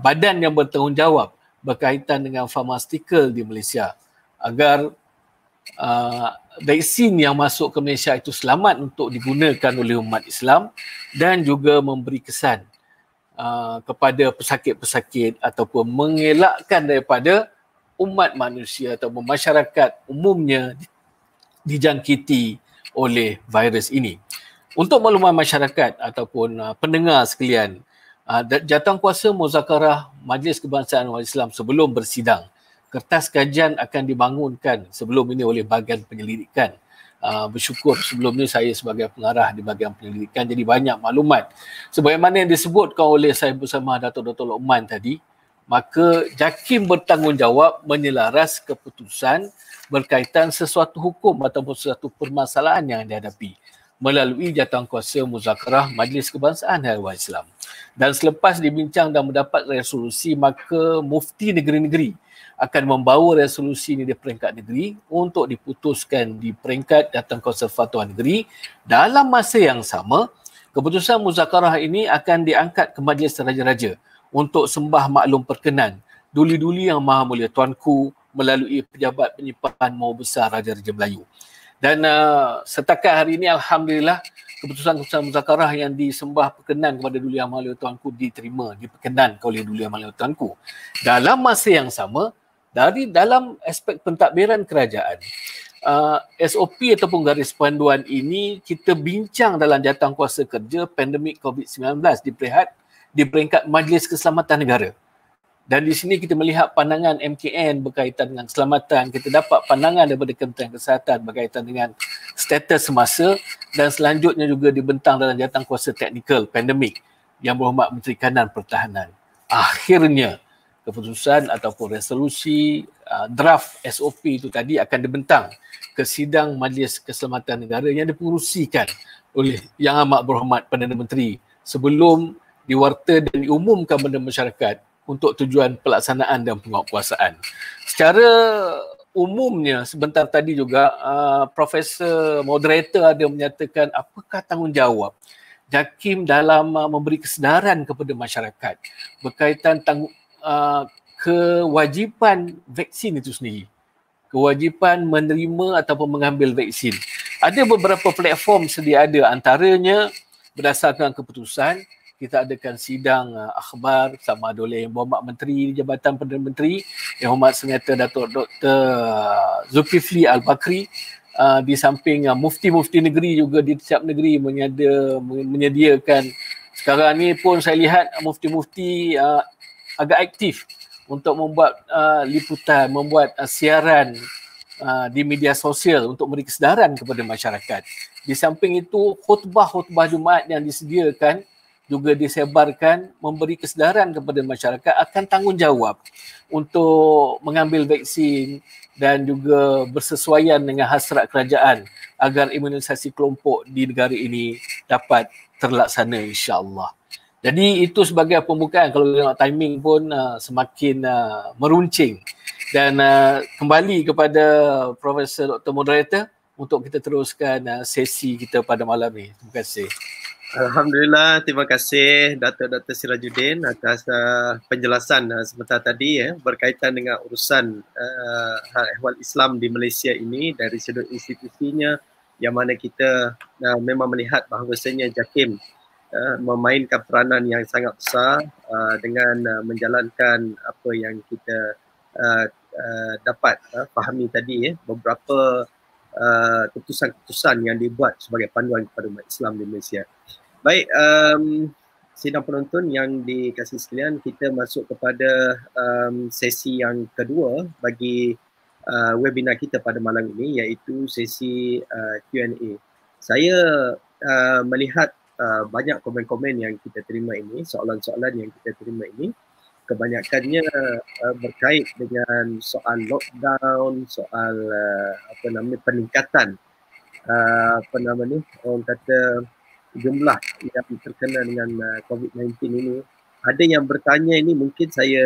badan yang bertanggungjawab berkaitan dengan farmaceutical di Malaysia agar vaksin yang masuk ke Malaysia itu selamat untuk digunakan oleh umat Islam dan juga memberi kesan kepada pesakit-pesakit ataupun mengelakkan daripada umat manusia atau masyarakat umumnya dijangkiti oleh virus ini. Untuk makluman masyarakat ataupun pendengar sekalian, jawatankuasa Muzakarah Majlis Kebangsaan Umat Islam sebelum bersidang, kertas kajian akan dibangunkan sebelum ini oleh bahagian penyelidikan. Bersyukur sebelumnya saya sebagai pengarah di bahagian penyelidikan, jadi banyak maklumat. Sebagaimana yang disebutkan oleh saya bersama Dato' Luqman tadi, maka JAKIM bertanggungjawab menyelaras keputusan berkaitan sesuatu hukum ataupun sesuatu permasalahan yang dihadapi melalui jawatankuasa muzakarah Majlis Kebangsaan Haiwan Islam. Dan selepas dibincang dan mendapat resolusi, maka mufti negeri-negeri akan membawa resolusi ini di peringkat negeri untuk diputuskan di peringkat Jawatankuasa Fatwa Negeri. Dalam masa yang sama, keputusan muzakarah ini akan diangkat ke Majlis Raja-Raja untuk sembah maklum perkenan duli-duli yang Maha Mulia Tuanku melalui pejabat penyimpan Maha Besar Raja-Raja Melayu. Dan setakat hari ini, alhamdulillah, keputusan-keputusan muzakarah yang disembah perkenan kepada Duli Yang Maha Mulia Tuanku diterima, diperkenankan oleh Duli Yang Maha Mulia Tuanku. Dalam masa yang sama, dari dalam aspek pentadbiran kerajaan, SOP ataupun garis panduan ini kita bincang dalam Jawatankuasa Kerja pandemik COVID-19 di peringkat Majlis Keselamatan Negara. Dan di sini kita melihat pandangan MKN berkaitan dengan keselamatan. Kita dapat pandangan daripada Kementerian Kesihatan berkaitan dengan status semasa, dan selanjutnya juga dibentang dalam Jawatankuasa Teknikal Pandemik Yang Berhormat Menteri Kanan Pertahanan. Akhirnya keputusan ataupun resolusi draft SOP itu tadi akan dibentang ke sidang Majlis Keselamatan Negara yang dipengerusikan oleh Yang Amat Berhormat Perdana Menteri sebelum diwarta dan diumumkan kepada masyarakat untuk tujuan pelaksanaan dan penguatkuasaan. Secara umumnya sebentar tadi juga Profesor Moderator ada menyatakan apakah tanggungjawab JAKIM dalam memberi kesedaran kepada masyarakat berkaitan kewajipan vaksin itu sendiri. Kewajipan menerima ataupun mengambil vaksin. Ada beberapa platform sedia ada, antaranya berdasarkan keputusan kita adakan sidang akhbar sama ada oleh Yang Berhormat Menteri Jabatan Perdana Menteri, Yang Hormat Senator Datuk Dr. Zulkifli Al-Bakri, di samping mufti-mufti negeri juga di setiap negeri menyediakan. Sekarang ni pun saya lihat mufti-mufti agak aktif untuk membuat liputan, membuat siaran di media sosial untuk memberi kesedaran kepada masyarakat. Di samping itu, khutbah-khutbah Jumaat yang disediakan juga disebarkan memberi kesedaran kepada masyarakat akan tanggungjawab untuk mengambil vaksin dan juga bersesuaian dengan hasrat kerajaan agar imunisasi kelompok di negara ini dapat terlaksana, insya-Allah. Jadi itu sebagai pembukaan. Kalau tengok timing pun semakin meruncing. Dan kembali kepada Profesor Dr. Moderator untuk kita teruskan sesi kita pada malam ini. Terima kasih. Alhamdulillah, terima kasih Dr. Sirajuddin atas penjelasan sebentar tadi berkaitan dengan urusan ehwal Islam di Malaysia ini dari sudut institusinya, yang mana kita memang melihat bahawasanya JAKIM memainkan peranan yang sangat besar dengan menjalankan apa yang kita dapat fahami tadi, beberapa keputusan-keputusan yang dibuat sebagai panduan kepada umat Islam di Malaysia. Baik, sidang penonton yang dikasihi sekalian, kita masuk kepada sesi yang kedua bagi webinar kita pada malam ini, iaitu sesi Q&A. Saya melihat banyak komen-komen yang kita terima ini, soalan-soalan yang kita terima ini, kebanyakannya berkait dengan soal lockdown, soal peningkatan orang kata jumlah yang terkena dengan COVID-19 ini. Ada yang bertanya ini, mungkin saya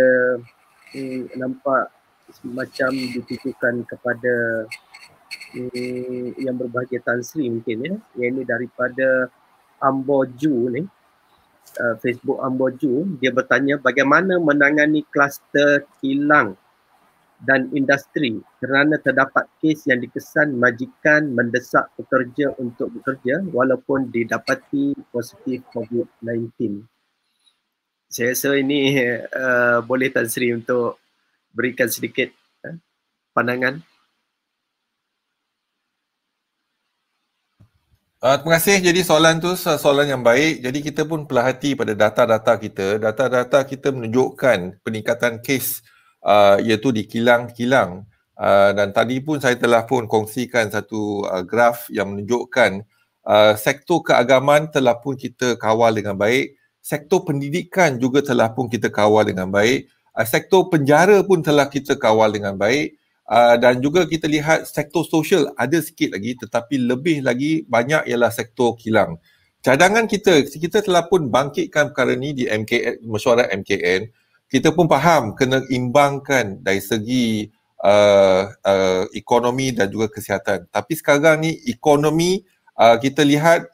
nampak macam ditujukan kepada yang berbahagia Tan Sri mungkin yang ini daripada Amboju ni, Facebook Amboju. Dia bertanya bagaimana menangani kluster kilang dan industri kerana terdapat kes yang dikesan majikan mendesak pekerja untuk bekerja walaupun didapati positif COVID-19. Saya rasa ini boleh Tan Sri untuk berikan sedikit pandangan. Terima kasih. Jadi soalan tu soalan yang baik. Jadi kita pun pelahati pada data-data kita. Data-data kita menunjukkan peningkatan kes iaitu di kilang-kilang. Dan tadi pun saya telah pun kongsikan satu graf yang menunjukkan sektor keagamaan telah pun kita kawal dengan baik. Sektor pendidikan juga telah pun kita kawal dengan baik. sektor penjara pun telah kita kawal dengan baik. Dan juga kita lihat sektor sosial ada sikit lagi, tetapi lebih lagi banyak ialah sektor kilang. Cadangan kita telah pun bangkitkan perkara ni di MKN, mesyuarat MKN. Kita pun faham kena imbangkan dari segi ekonomi dan juga kesihatan. Tapi sekarang ni ekonomi kita lihat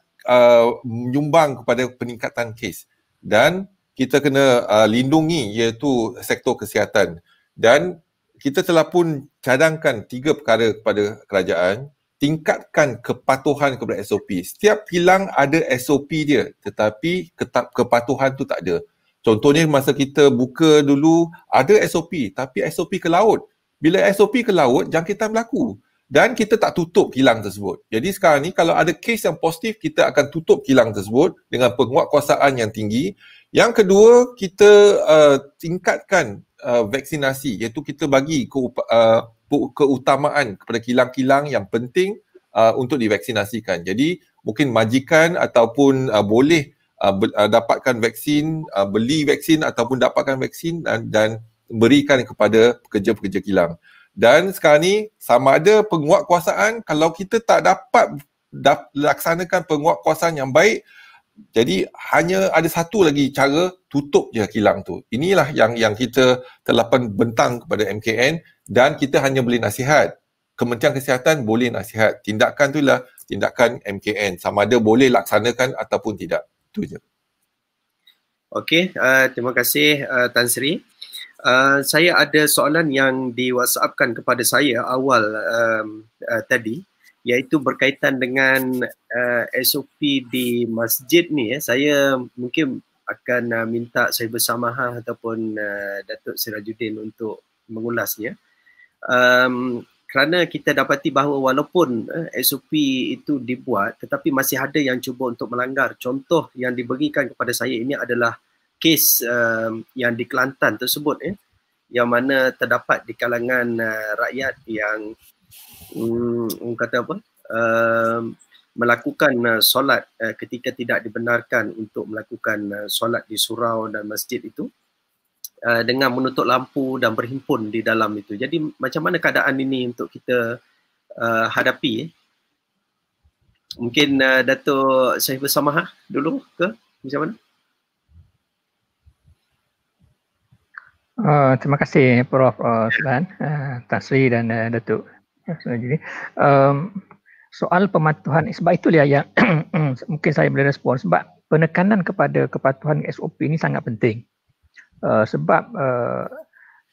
menyumbang kepada peningkatan kes, dan kita kena lindungi iaitu sektor kesihatan. Dan kita telah pun cadangkan 3 perkara kepada kerajaan. Tingkatkan kepatuhan kepada SOP. Setiap kilang ada SOP dia, tetapi kepatuhan tu tak ada. Contohnya masa kita buka dulu ada SOP, tapi SOP ke laut. Bila SOP ke laut, jangkitan berlaku. Dan kita tak tutup kilang tersebut. Jadi sekarang ni kalau ada kes yang positif, kita akan tutup kilang tersebut dengan penguatkuasaan yang tinggi. Yang kedua, kita tingkatkan vaksinasi, iaitu kita bagi keutamaan kepada kilang-kilang yang penting untuk divaksinasikan. Jadi mungkin majikan ataupun boleh dapatkan vaksin, beli vaksin ataupun dapatkan vaksin dan berikan kepada pekerja-pekerja kilang. Dan sekarang ni sama ada penguatkuasaan, kalau kita tak dapat laksanakan penguatkuasaan yang baik, jadi hanya ada satu lagi cara, tutup je kilang tu. Inilah yang kita telah bentang kepada MKN, dan kita hanya boleh nasihat. Kementerian Kesihatan boleh nasihat. Tindakan tu lah tindakan MKN. Sama ada boleh laksanakan ataupun tidak. Itu je. Okey, terima kasih Tan Sri. Saya ada soalan yang di WhatsAppkan kepada saya awal tadi, iaitu berkaitan dengan SOP di masjid ni. Saya mungkin akan minta saya bersamaha ataupun Datuk Sirajuddin untuk mengulasnya. Kerana kita dapati bahawa walaupun SOP itu dibuat, tetapi masih ada yang cuba untuk melanggar. Contoh yang diberikan kepada saya ini adalah kes yang di Kelantan tersebut, yang mana terdapat di kalangan rakyat yang kata apa, melakukan solat ketika tidak dibenarkan untuk melakukan solat di surau dan masjid itu, dengan menutup lampu dan berhimpun di dalam itu. Jadi macam mana keadaan ini untuk kita hadapi? Mungkin Datuk Syahid Bersamahah dulu ke? Macam mana? Terima kasih Prof. Oslan, Tan Sri dan Datuk. Jadi soal pematuhan, sebab itulah yang mungkin saya boleh respon, sebab penekanan kepada kepatuhan SOP ini sangat penting. Sebab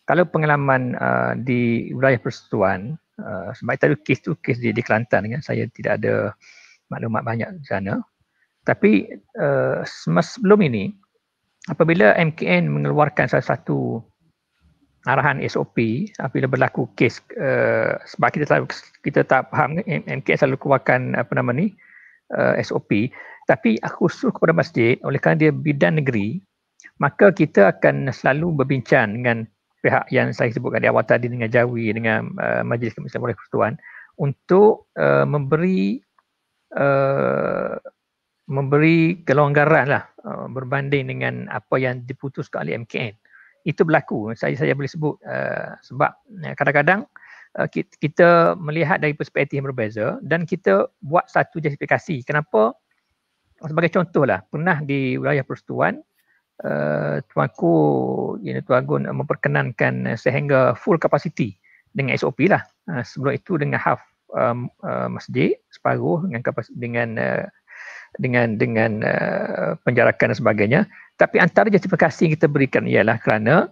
kalau pengalaman di wilayah persekutuan, sebab tadi kes di Kelantan, kan, saya tidak ada maklumat banyak di sana. Tapi sebelum ini, apabila MKN mengeluarkan salah satu arahan SOP apabila berlaku kes, sebab kita tak faham, MKN selalu keluarkan SOP, tapi khusus kepada masjid, oleh kerana dia bidan negeri, maka kita akan selalu berbincang dengan pihak yang saya sebutkan di awal tadi, dengan Jawi, dengan Majlis Kemajuan Wilayah Persekutuan, untuk memberi kelonggaran lah berbanding dengan apa yang diputuskan oleh MKN. Itu berlaku, saya boleh sebut, sebab kadang-kadang kita melihat dari perspektif yang berbeza dan kita buat satu justifikasi. Kenapa? Sebagai contoh lah, pernah di wilayah persekutuan, Tuanku Tuan memperkenankan sehingga full capacity dengan SOP lah. Sebelum itu dengan half masjid, separuh dengan penjarakan dan sebagainya. Tapi antara justifikasi yang kita berikan ialah kerana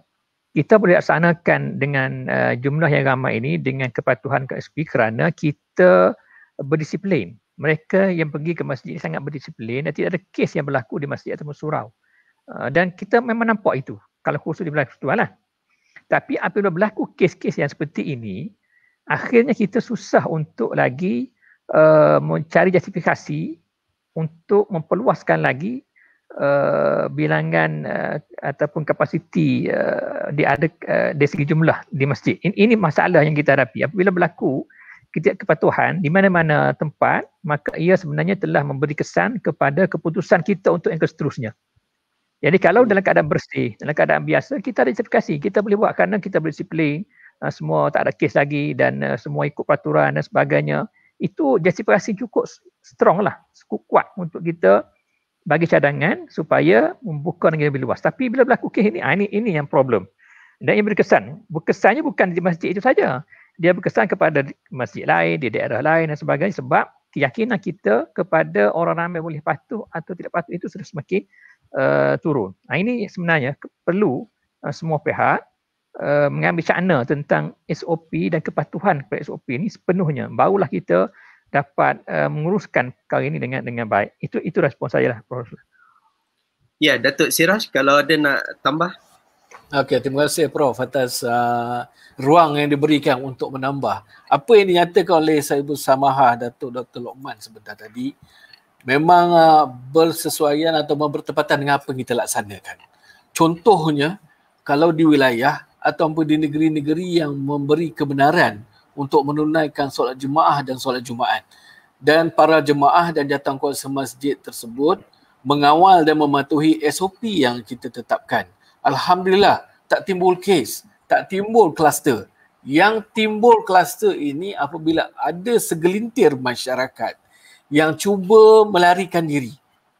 kita boleh laksanakan dengan jumlah yang ramai ini dengan kepatuhan ke SOP kerana kita berdisiplin. Mereka yang pergi ke masjid sangat berdisiplin dan tidak ada kes yang berlaku di masjid atau surau. Dan kita memang nampak itu kalau khusus di wilayah persekutuan lah. Tapi apabila berlaku kes-kes yang seperti ini, akhirnya kita susah untuk lagi mencari justifikasi untuk memperluaskan lagi bilangan ataupun kapasiti dari segi jumlah di masjid. Ini masalah yang kita hadapi. Apabila berlaku kepatuhan di mana-mana tempat, maka ia sebenarnya telah memberi kesan kepada keputusan kita untuk yang seterusnya. Jadi kalau dalam keadaan bersih, dalam keadaan biasa, kita ada justifikasi. Kita boleh buat kerana kita berdisiplin, semua tak ada kes lagi dan semua ikut peraturan dan sebagainya. Itu justifikasi cukup strong lah, cukup kuat untuk kita bagi cadangan supaya membuka negara lebih luas. Tapi bila berlaku kes ini yang problem. Dan ia berkesan. Berkesannya bukan di masjid itu saja. Dia berkesan kepada masjid lain, di daerah lain dan sebagainya sebab keyakinan kita kepada orang ramai boleh patuh atau tidak patuh itu sudah semakin turun. Ini sebenarnya perlu semua pihak mengambil cakna tentang SOP dan kepatuhan kepada SOP ini sepenuhnya. Barulah kita dapat menguruskan perkara ini dengan baik. Itu respon saya lah, Prof. Ya, Datuk Siraj, kalau ada nak tambah. Okey, terima kasih Prof atas ruang yang diberikan untuk menambah. Apa yang dinyatakan oleh Sahibu Samahah Datuk Dr. Lokman sebentar tadi memang bersesuaian atau bertepatan dengan apa yang kita laksanakan. Contohnya, kalau di wilayah ataupun di negeri-negeri yang memberi kebenaran untuk menunaikan solat jemaah dan solat Jumaat, dan para jemaah dan jawatankuasa masjid tersebut mengawal dan mematuhi SOP yang kita tetapkan. Alhamdulillah, tak timbul kes, tak timbul kluster. Yang timbul kluster ini apabila ada segelintir masyarakat yang cuba melarikan diri,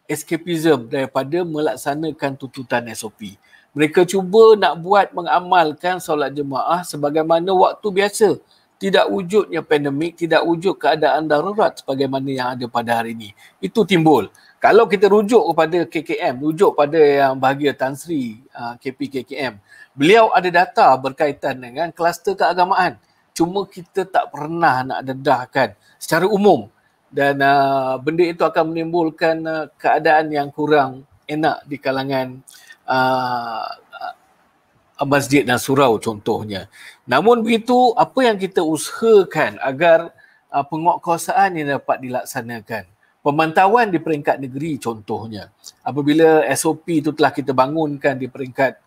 escapism daripada melaksanakan tuntutan SOP. Mereka cuba nak buat mengamalkan solat jemaah sebagaimana waktu biasa. Tidak wujudnya pandemik, tidak wujud keadaan darurat sebagaimana yang ada pada hari ini. Itu timbul. Kalau kita rujuk kepada KKM, rujuk pada yang bahagia Tan Sri KP KKM, beliau ada data berkaitan dengan kluster keagamaan. Cuma kita tak pernah nak dedahkan secara umum. Dan benda itu akan menimbulkan keadaan yang kurang enak di kalangan masjid dan surau contohnya. Namun begitu, apa yang kita usahakan agar penguatkuasaan ini dapat dilaksanakan? Pemantauan di peringkat negeri contohnya. Apabila SOP itu telah kita bangunkan di peringkat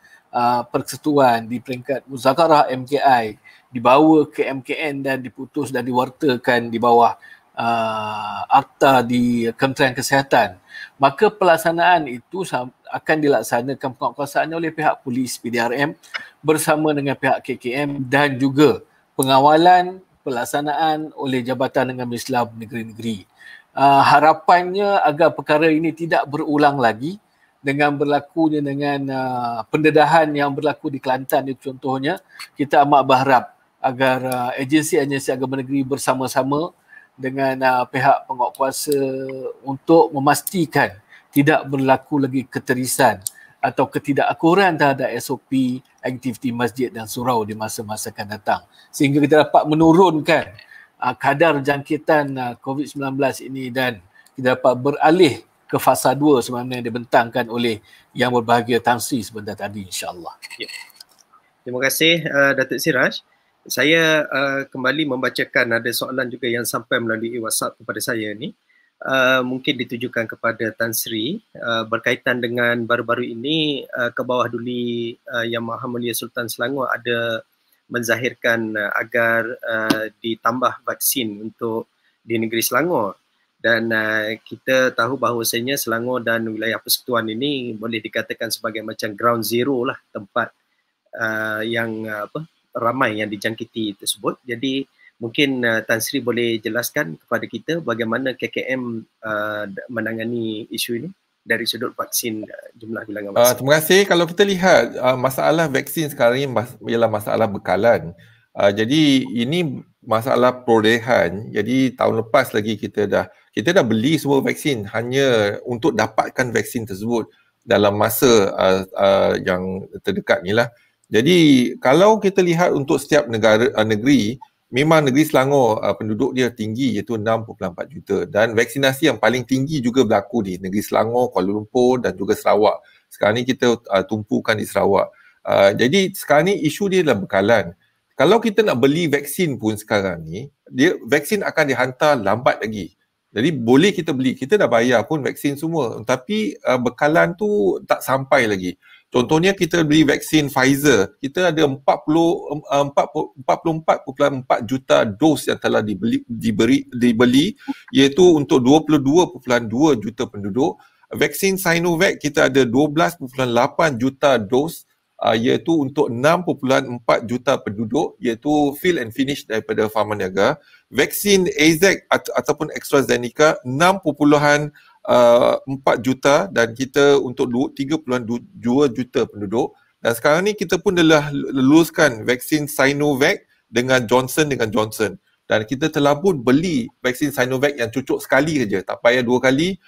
persekutuan, di peringkat muzakarah MKI, dibawa ke MKN dan diputus dan diwartakan di bawah akta di Kementerian Kesihatan, maka pelaksanaan itu akan dilaksanakan penguatkuasaannya oleh pihak polis PDRM bersama dengan pihak KKM dan juga pengawalan pelaksanaan oleh Jabatan Agama Islam negeri-negeri. Harapannya agar perkara ini tidak berulang lagi dengan berlakunya dengan pendedahan yang berlaku di Kelantan itu contohnya. Kita amat berharap agar agensi-agensi agama negeri bersama-sama dengan pihak penguatkuasa untuk memastikan tidak berlaku lagi keterisan atau ketidakakuran terhadap SOP aktiviti masjid dan surau di masa-masa akan datang, sehingga kita dapat menurunkan kadar jangkitan COVID-19 ini dan kita dapat beralih ke fasa 2 sebagaimana yang dibentangkan oleh Yang Berbahagia Tan Sri sebentar tadi, insya-Allah. Ya. Terima kasih Datuk Siraj. Saya kembali membacakan ada soalan juga yang sampai melalui WhatsApp kepada saya ni. Mungkin ditujukan kepada Tan Sri berkaitan dengan baru-baru ini ke bawah duli Yang Maha Mulia Sultan Selangor ada menzahirkan agar ditambah vaksin untuk di negeri Selangor. Dan kita tahu bahawasanya Selangor dan wilayah persekutuan ini boleh dikatakan sebagai macam ground zero lah, tempat yang ramai yang dijangkiti tersebut. Jadi mungkin Tan Sri boleh jelaskan kepada kita bagaimana KKM menangani isu ini dari sudut vaksin jumlah bilangan vaksin. Terima kasih. Kalau kita lihat masalah vaksin sekarang ini ialah masalah bekalan. Jadi ini masalah perolehan. Jadi tahun lepas lagi kita dah beli semua vaksin hanya untuk dapatkan vaksin tersebut dalam masa yang terdekat ni lah. Jadi kalau kita lihat untuk setiap negeri, memang negeri Selangor penduduk dia tinggi iaitu 6.4 juta dan vaksinasi yang paling tinggi juga berlaku di negeri Selangor, Kuala Lumpur dan juga Sarawak. Sekarang ni kita tumpukan di Sarawak. Jadi sekarang ni isu dia adalah bekalan. Kalau kita nak beli vaksin pun sekarang ni, vaksin akan dihantar lambat lagi. Jadi boleh kita beli, kita dah bayar pun vaksin semua, tapi bekalan tu tak sampai lagi. Contohnya kita beli vaksin Pfizer, kita ada 44.4 juta dos yang telah dibeli iaitu untuk 22.2 juta penduduk. vaksin Sinovac kita ada 12.8 juta dos, iaitu untuk 6.4 juta penduduk, iaitu fill and finish daripada Pharmaniaga. Vaksin AZ ataupun AstraZeneca 6.4 juta dan kita untuk 3.2 juta penduduk. Dan sekarang ni kita pun telah luluskan vaksin Sinovac dengan Johnson. Dan kita telah pun beli vaksin Sinovac yang cucuk sekali saja, tak payah 2 kali,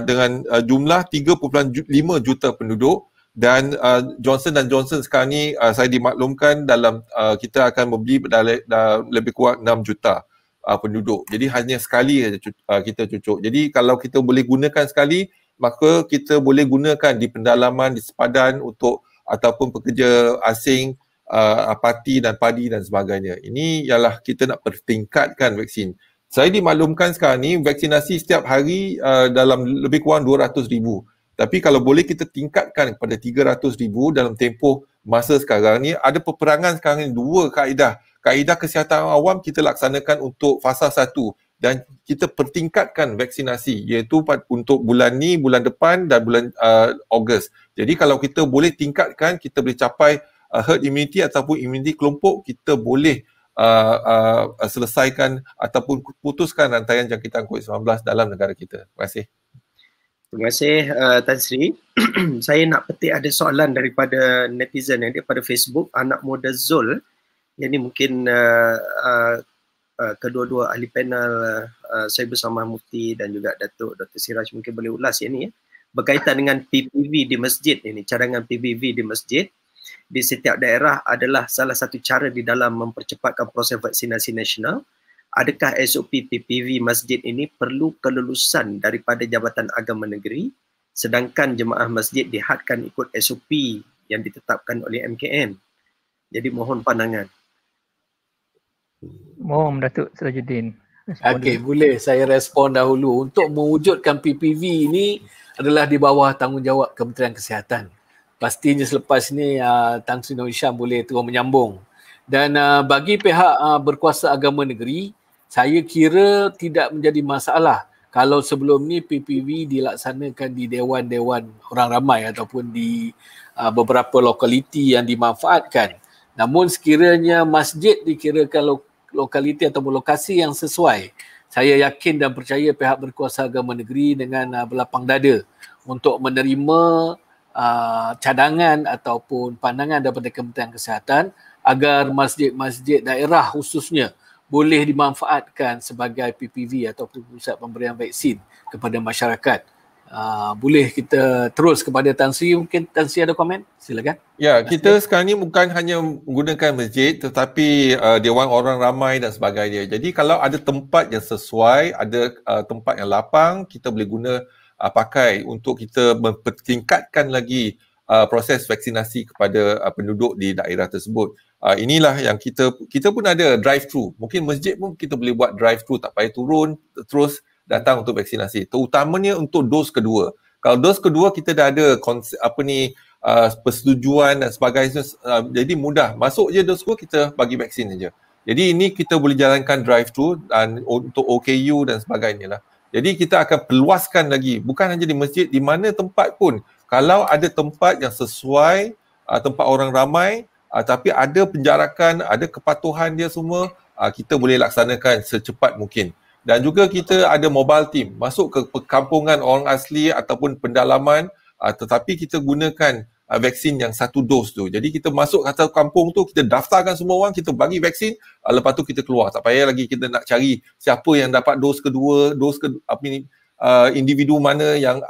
dengan jumlah 3.5 juta penduduk. Dan Johnson sekarang ni saya dimaklumkan dalam kita akan membeli lebih kurang 6 juta penduduk. Jadi hanya sekali saja kita cucuk. Jadi kalau kita boleh gunakan sekali, maka kita boleh gunakan di pendalaman, di sepadan untuk ataupun pekerja asing, parti dan padi dan sebagainya. Ini ialah kita nak pertingkatkan vaksin. Saya dimaklumkan sekarang ni vaksinasi setiap hari dalam lebih kurang 200,000. Tapi kalau boleh kita tingkatkan kepada 300,000 dalam tempoh masa sekarang ni. Ada peperangan sekarang ni, 2 kaedah. Kaedah kesihatan awam kita laksanakan untuk fasa 1 dan kita pertingkatkan vaksinasi, iaitu untuk bulan ni, bulan depan dan bulan Ogos. Jadi kalau kita boleh tingkatkan, kita boleh capai herd immunity ataupun immunity kelompok, kita boleh selesaikan ataupun putuskan rantaian jangkitan COVID-19 dalam negara kita. Terima kasih. Terima kasih Tan Sri. Saya nak petik ada soalan daripada netizen yang daripada Facebook, anak muda Zul. Yang ni mungkin kedua-dua ahli panel, saya bersama Mufti dan juga Datuk Dr. Siraj mungkin boleh ulas yang ni, berkaitan dengan PPV di masjid ini, cadangan PPV di masjid di setiap daerah adalah salah satu cara di dalam mempercepatkan proses vaksinasi nasional. Adakah SOP PPV masjid ini perlu kelulusan daripada Jabatan Agama Negeri, sedangkan jemaah masjid dihadkan ikut SOP yang ditetapkan oleh MKN? Jadi mohon pandangan. Mohon Datuk Sirajuddin. Okey, boleh saya respon dahulu. Untuk mewujudkan PPV ini adalah di bawah tanggungjawab Kementerian Kesihatan. Pastinya selepas ini Tan Sri Nur Hisham boleh terus menyambung. Dan bagi pihak berkuasa agama negeri, saya kira tidak menjadi masalah kalau sebelum ni PPV dilaksanakan di dewan-dewan orang ramai ataupun di beberapa lokaliti yang dimanfaatkan. Namun sekiranya masjid dikirakan lokaliti ataupun lokasi yang sesuai, saya yakin dan percaya pihak berkuasa agama negeri dengan berlapang dada untuk menerima cadangan ataupun pandangan daripada Kementerian Kesihatan agar masjid-masjid daerah khususnya boleh dimanfaatkan sebagai PPV ataupun pusat pemberian vaksin kepada masyarakat. Boleh kita terus kepada Tan Sri, mungkin Tan Sri ada komen? Silakan. Ya, kita sekarang ni bukan hanya menggunakan masjid tetapi dewan orang ramai dan sebagainya. Jadi kalau ada tempat yang sesuai, ada tempat yang lapang, kita boleh guna pakai untuk kita mempertingkatkan lagi proses vaksinasi kepada penduduk di daerah tersebut. Inilah yang kita pun ada drive-thru. Mungkin masjid pun kita boleh buat drive-thru, tak payah turun terus datang untuk vaksinasi. Terutamanya untuk dos kedua. Kalau dos kedua kita dah ada persetujuan dan sebagainya, jadi mudah. Masuk je dos kedua kita bagi vaksin saja. Jadi ini kita boleh jalankan drive-thru dan untuk OKU dan sebagainya lah. Jadi kita akan perluaskan lagi, bukan hanya di masjid, di mana tempat pun. Kalau ada tempat yang sesuai, tempat orang ramai, tapi ada penjarakan, ada kepatuhan dia semua, kita boleh laksanakan secepat mungkin. Dan juga kita ada mobile team masuk ke perkampungan orang asli ataupun pendalaman, tetapi kita gunakan vaksin yang 1 dos tu. Jadi kita masuk ke kampung tu, kita daftarkan semua orang, kita bagi vaksin, lepas tu kita keluar. Tak payah lagi kita nak cari siapa yang dapat dos kedua, individu mana yang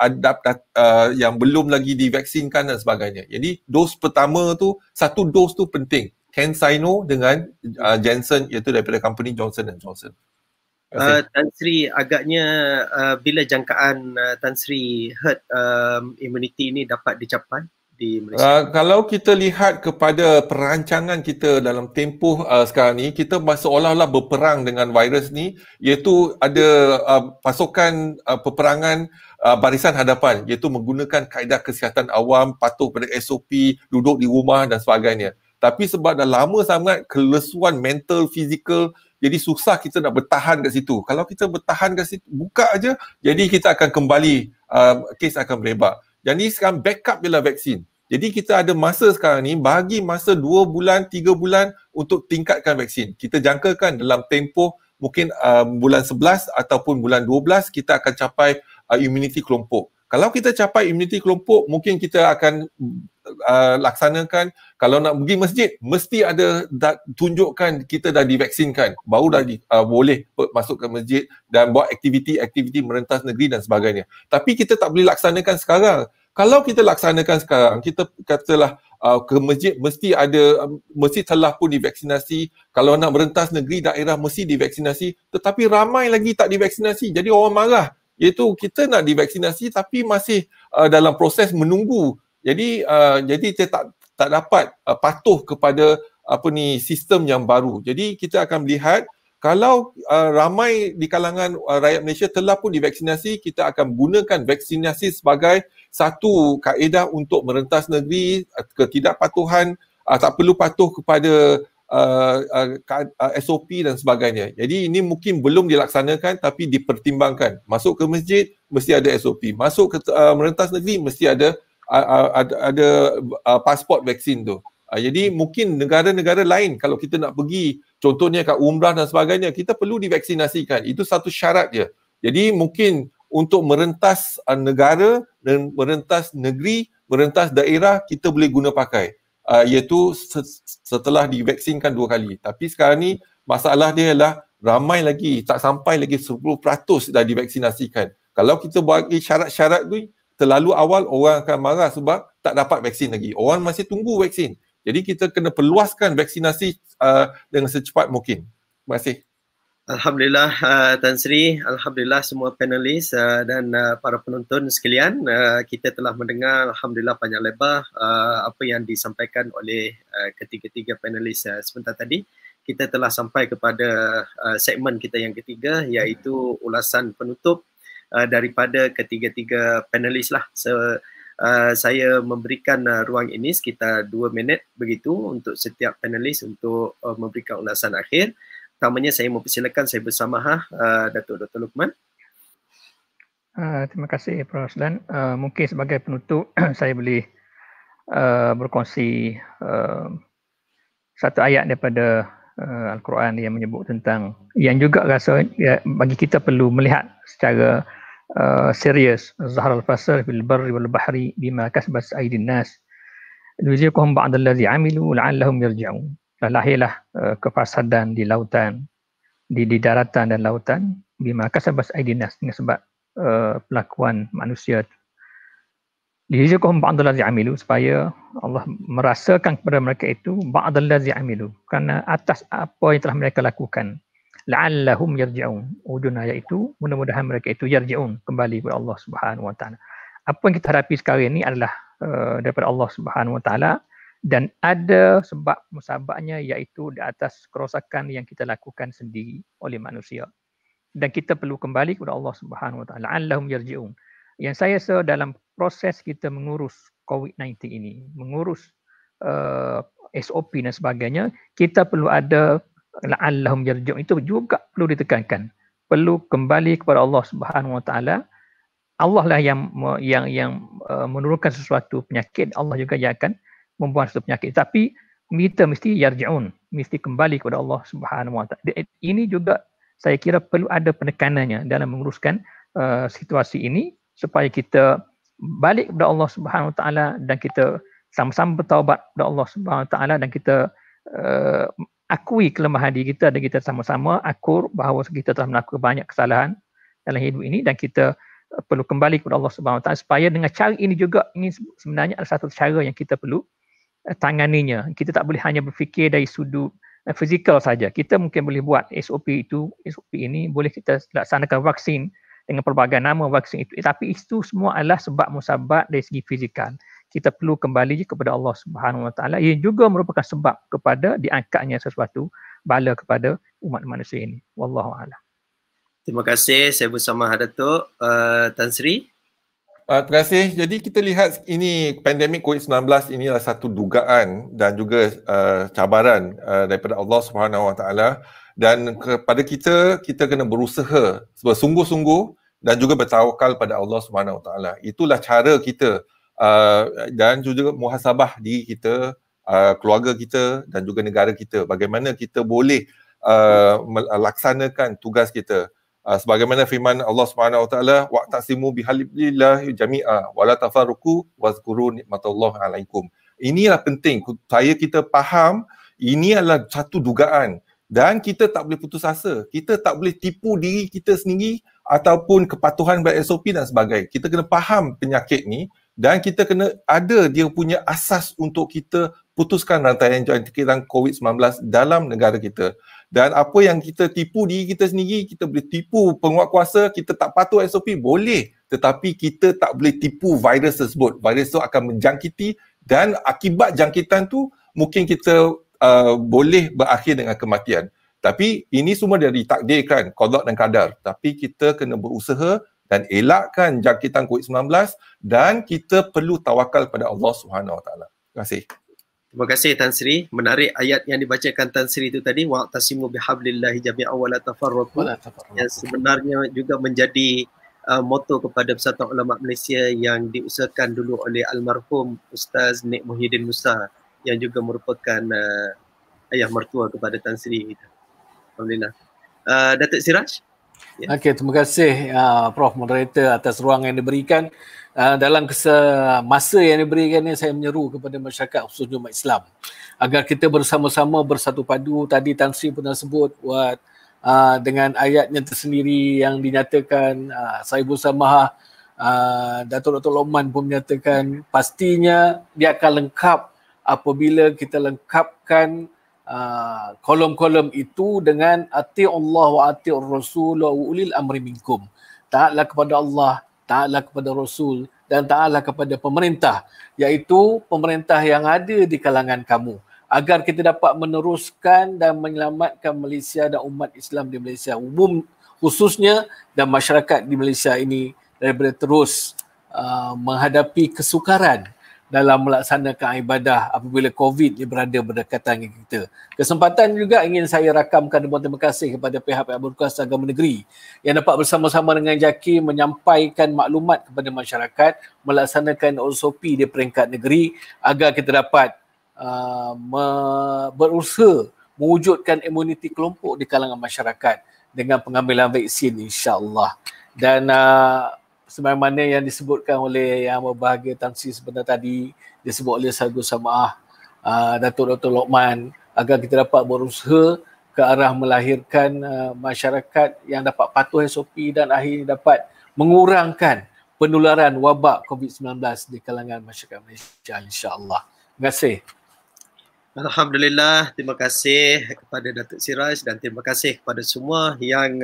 yang belum lagi divaksinkan dan sebagainya. Jadi dos pertama tu, 1 dos tu penting. CanSino dengan Janssen, iaitu daripada company Johnson & Johnson. Tan Sri, agaknya bila jangkaan Tan Sri herd immunity ini dapat dicapai di Malaysia? Kalau kita lihat kepada perancangan kita dalam tempoh sekarang ni, kita seolah-olah berperang dengan virus ni, iaitu ada pasukan peperangan barisan hadapan, iaitu menggunakan kaedah kesihatan awam, patuh pada SOP, duduk di rumah dan sebagainya. Tapi sebab dah lama sangat kelesuan mental, fizikal, jadi susah kita nak bertahan kat situ. Kalau kita bertahan kat situ, buka aja, jadi kita akan kembali kes akan berebak. Jadi sekarang backup ialah vaksin. Jadi kita ada masa sekarang ni, bagi masa 2 bulan, 3 bulan untuk tingkatkan vaksin. Kita jangkakan dalam tempoh mungkin bulan 11 ataupun bulan 12 kita akan capai immunity kelompok. Kalau kita capai immunity kelompok, mungkin kita akan laksanakan, kalau nak pergi masjid, mesti ada tunjukkan kita dah divaksinkan, baru dah boleh masuk ke masjid dan buat aktiviti-aktiviti merentas negeri dan sebagainya. Tapi kita tak boleh laksanakan sekarang. Kalau kita laksanakan sekarang, kita katalah ke masjid mesti telah pun divaksinasi. Kalau nak merentas negeri, daerah mesti divaksinasi. Tetapi ramai lagi tak divaksinasi. Jadi orang marah. Iaitu kita nak divaksinasi tapi masih dalam proses menunggu. Jadi kita tak dapat patuh kepada sistem yang baru. Jadi kita akan melihat kalau ramai di kalangan rakyat Malaysia telah pun divaksinasi, kita akan gunakan vaksinasi sebagai satu kaedah untuk merentas negeri, ketidakpatuhan, tak perlu patuh kepada SOP dan sebagainya. Jadi ini mungkin belum dilaksanakan tapi dipertimbangkan. Masuk ke masjid mesti ada SOP. Masuk ke merentas negeri mesti ada pasport vaksin tu. Jadi mungkin negara-negara lain kalau kita nak pergi, contohnya kat umrah dan sebagainya, kita perlu divaksinasikan. Itu satu syarat dia. Jadi mungkin untuk merentas negara dan merentas negeri, merentas daerah, kita boleh guna pakai. Iaitu setelah divaksinkan 2 kali. Tapi sekarang ni masalah dia ialah ramai lagi, tak sampai lagi 10% dah divaksinasikan. Kalau kita buat syarat-syarat tu terlalu awal, orang akan marah sebab tak dapat vaksin lagi. Orang masih tunggu vaksin. Jadi kita kena perluaskan vaksinasi dengan secepat mungkin. Terima kasih. Alhamdulillah Tan Sri, alhamdulillah semua panelis dan para penonton sekalian, kita telah mendengar alhamdulillah panjang lebar apa yang disampaikan oleh ketiga-tiga panelis sebentar tadi. Kita telah sampai kepada segmen kita yang ketiga, iaitu ulasan penutup daripada ketiga-tiga panelis lah. Saya memberikan ruang ini sekitar 2 minit begitu untuk setiap panelis untuk memberikan ulasan akhir. Pertamanya saya mempersilakan, saya bersama Datuk Dr. Luqman. Terima kasih Prof. Roslan. Mungkin sebagai penutup saya boleh berkongsi satu ayat daripada Al-Quran yang menyebut tentang, yang juga rasa bagi kita perlu melihat secara serius. Zahar al-fasal fil barri wal bahri bima kasbat aydin nas liyuziqhum ba'd allazi 'amilu la'allahum yarji'un. Lahirlah kefasadan di lautan, di daratan dan lautan, bima kasabas aydin nas, dengan sebab pelakuan manusia. Liyuziqhum ba'd allazi 'amilu, supaya Allah merasakan kepada mereka itu ba'd allazi 'amilu, kerana atas apa yang telah mereka lakukan. La'allahum yarji'un, ujung ayat itu mudah-mudahan mereka itu yarji'un, kembali kepada Allah Subhanahu wa taala. Apa yang kita hadapi sekarang ini adalah daripada Allah Subhanahu wa taala, dan ada sebab musababnya, iaitu di atas kerosakan yang kita lakukan sendiri oleh manusia. Dan kita perlu kembali kepada Allah Subhanahu wa taala. La'allahum yarji'un. Yang saya rasa dalam proses kita mengurus COVID-19 ini, mengurus SOP dan sebagainya, kita perlu ada la'allahum yarji'un. Itu juga perlu ditekankan. Perlu kembali kepada Allah Subhanahu wa taala. Allah lah yang menurunkan sesuatu penyakit, Allah juga yang akan membuang suatu penyakit. Tapi kita mesti yarji'un, mesti kembali kepada Allah Subhanahu wa taala. Ini juga saya kira perlu ada penekanannya dalam menguruskan situasi ini, supaya kita balik kepada Allah Subhanahu wa taala dan kita sama-sama bertaubat kepada Allah Subhanahu wa taala, dan kita akui kelemahan diri kita, dan kita sama-sama akur bahawa kita telah melakukan banyak kesalahan dalam hidup ini, dan kita perlu kembali kepada Allah Subhanahu wa taala, supaya dengan cara ini juga, ini sebenarnya adalah satu cara yang kita perlu tanganinya. Kita tak boleh hanya berfikir dari sudut fizikal saja. Kita mungkin boleh buat SOP ini, boleh kita laksanakan vaksin dengan pelbagai nama vaksin itu, tapi itu semua adalah sebab musabab dari segi fizikal. Kita perlu kembali kepada Allah Subhanahu wa taala. Ia juga merupakan sebab kepada diangkatnya sesuatu bala kepada umat manusia ini. Wallahu a'lam. Terima kasih. Saya bersama Datuk Tan Sri. Terima kasih. Jadi kita lihat ini pandemik COVID-19 ini adalah satu dugaan dan juga cabaran daripada Allah Subhanahu Wa Taala, dan kepada kita kena berusaha bersungguh-sungguh dan juga bertawakal pada Allah Subhanahu Wa Taala. Itulah cara kita dan juga muhasabah diri kita, keluarga kita dan juga negara kita. Bagaimana kita boleh melaksanakan tugas kita. Sebagaimana firman Allah Subhanahu Wa Taala, wa'tasimu bihablillahi jami'a wala tafarruqu wazkuru nikmatallahi 'alaikum. Inilah penting kita faham, ini adalah satu dugaan dan kita tak boleh putus asa. Kita tak boleh tipu diri kita sendiri ataupun kepatuhan pada SOP dan sebagainya. Kita kena faham penyakit ni dan kita kena ada dia punya asas untuk kita putuskan rantaian jangkitan COVID-19 dalam negara kita. Dan apa yang kita tipu diri kita sendiri, kita boleh tipu penguatkuasa, kita tak patuh SOP, boleh. Tetapi kita tak boleh tipu virus tersebut. Virus itu akan menjangkiti dan akibat jangkitan tu mungkin kita boleh berakhir dengan kematian. Tapi ini semua dah ditakdirkan, qada dan qadar. Tapi kita kena berusaha dan elakkan jangkitan COVID-19 dan kita perlu tawakal pada Allah Subhanahu Wa Taala. Terima kasih. Terima kasih Tan Sri. Menarik ayat yang dibacakan Tan Sri itu tadi, wa'tasimu bihablillahi jami'an wa la tafarraqu, yang sebenarnya juga menjadi moto kepada Persatuan Ulama Malaysia yang diusahakan dulu oleh almarhum Ustaz Nik Muhyiddin Musa yang juga merupakan ayah mertua kepada Tan Sri. Alhamdulillah. Datuk Siraj? Ya. Okey, terima kasih Prof Moderator atas ruang yang diberikan. Dalam masa yang diberikan ni, saya menyeru kepada masyarakat khususnya umat Islam agar kita bersama-sama bersatu padu. Tadi Tan Sri pernah sebut buat dengan ayatnya tersendiri yang dinyatakan, Sahibul Samahah, Datuk Lokman pun menyatakan pastinya dia akan lengkap apabila kita lengkapkan kolom-kolom itu dengan ati'ullah wa ati'ur rasul wa ulil amri minkum. Taatlah kepada Allah, taatlah kepada Rasul dan taatlah kepada pemerintah, iaitu pemerintah yang ada di kalangan kamu, agar kita dapat meneruskan dan menyelamatkan Malaysia dan umat Islam di Malaysia umum khususnya dan masyarakat di Malaysia ini daripada terus menghadapi kesukaran dalam melaksanakan ibadah apabila COVID ni berada berdekatan dengan kita. Kesempatan juga ingin saya rakamkan dan terima kasih kepada pihak-pihak berkuasa agama negeri yang dapat bersama-sama dengan JAKI menyampaikan maklumat kepada masyarakat, melaksanakan SOP di peringkat negeri agar kita dapat berusaha mewujudkan imuniti kelompok di kalangan masyarakat dengan pengambilan vaksin insya-Allah. Dan sebagaimana yang disebutkan oleh Yang Berbahagia Tan Sri sebentar tadi, disebut oleh Sahibul Samahah, Datuk Dr. Lokman, agar kita dapat berusaha ke arah melahirkan masyarakat yang dapat patuh SOP dan akhirnya dapat mengurangkan penularan wabak COVID-19 di kalangan masyarakat Malaysia insya-Allah. Terima kasih. Alhamdulillah, terima kasih kepada Datuk Siraj dan terima kasih kepada semua yang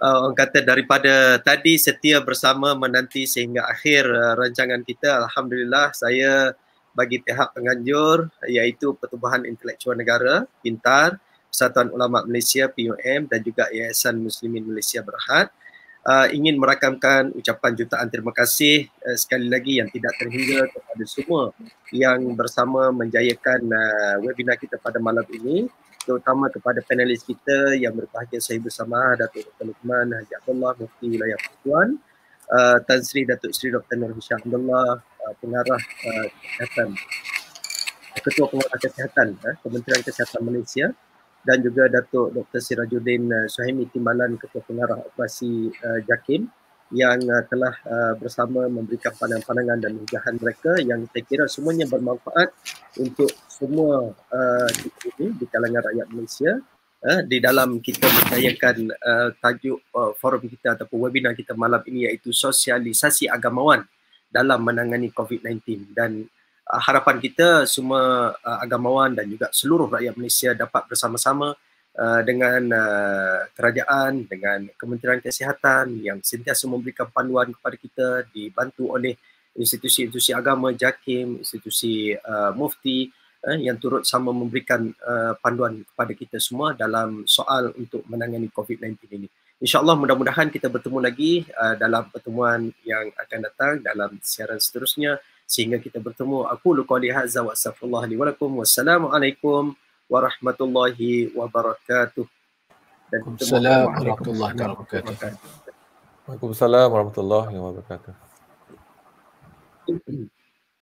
orang kata daripada tadi setia bersama menanti sehingga akhir rancangan kita. Alhamdulillah, saya bagi pihak penganjur iaitu Pertubuhan Intelektual Negara Pintar, Persatuan Ulama Malaysia PUM dan juga Yayasan Muslimin Malaysia Berhad ingin merakamkan ucapan jutaan terima kasih sekali lagi yang tidak terhingga kepada semua yang bersama menjayakan webinar kita pada malam ini, terutama kepada panelis kita yang berbahagia Sahibul Samahah, Datuk Dr. Lokman Haji Abdullah, Mufti Wilayah Pertuan, Tan Sri Datuk Sri Dr. Nur Hisham Abdullah, Pengarah Kesihatan, Ketua Pengarah Kesihatan Kementerian Kesihatan Malaysia, dan juga Datuk Dr. Sirajuddin Suhaimi Timbalan, Ketua Pengarah Operasi JAKIM yang telah bersama memberikan pandangan-pandangan dan ujahan mereka yang saya kira semuanya bermanfaat untuk semua di kalangan rakyat Malaysia di dalam kita menjayakan tajuk forum kita ataupun webinar kita malam ini iaitu sosialisasi agamawan dalam menangani COVID-19. Dan harapan kita semua agamawan dan juga seluruh rakyat Malaysia dapat bersama-sama dengan kerajaan, dengan Kementerian Kesihatan yang sentiasa memberikan panduan kepada kita, dibantu oleh institusi-institusi agama, JAKIM, institusi mufti yang turut sama memberikan panduan kepada kita semua dalam soal untuk menangani COVID-19 ini. InsyaAllah mudah-mudahan kita bertemu lagi dalam pertemuan yang akan datang dalam siaran seterusnya sehingga kita bertemu. Aku qouli hadza wa astaghfirullah li wa lakum. Wassalamualaikum warahmatullahi wabarakatuh. Waalaikumsalam warahmatullahi wabarakatuh. Waalaikumsalam warahmatullahi wabarakatuh.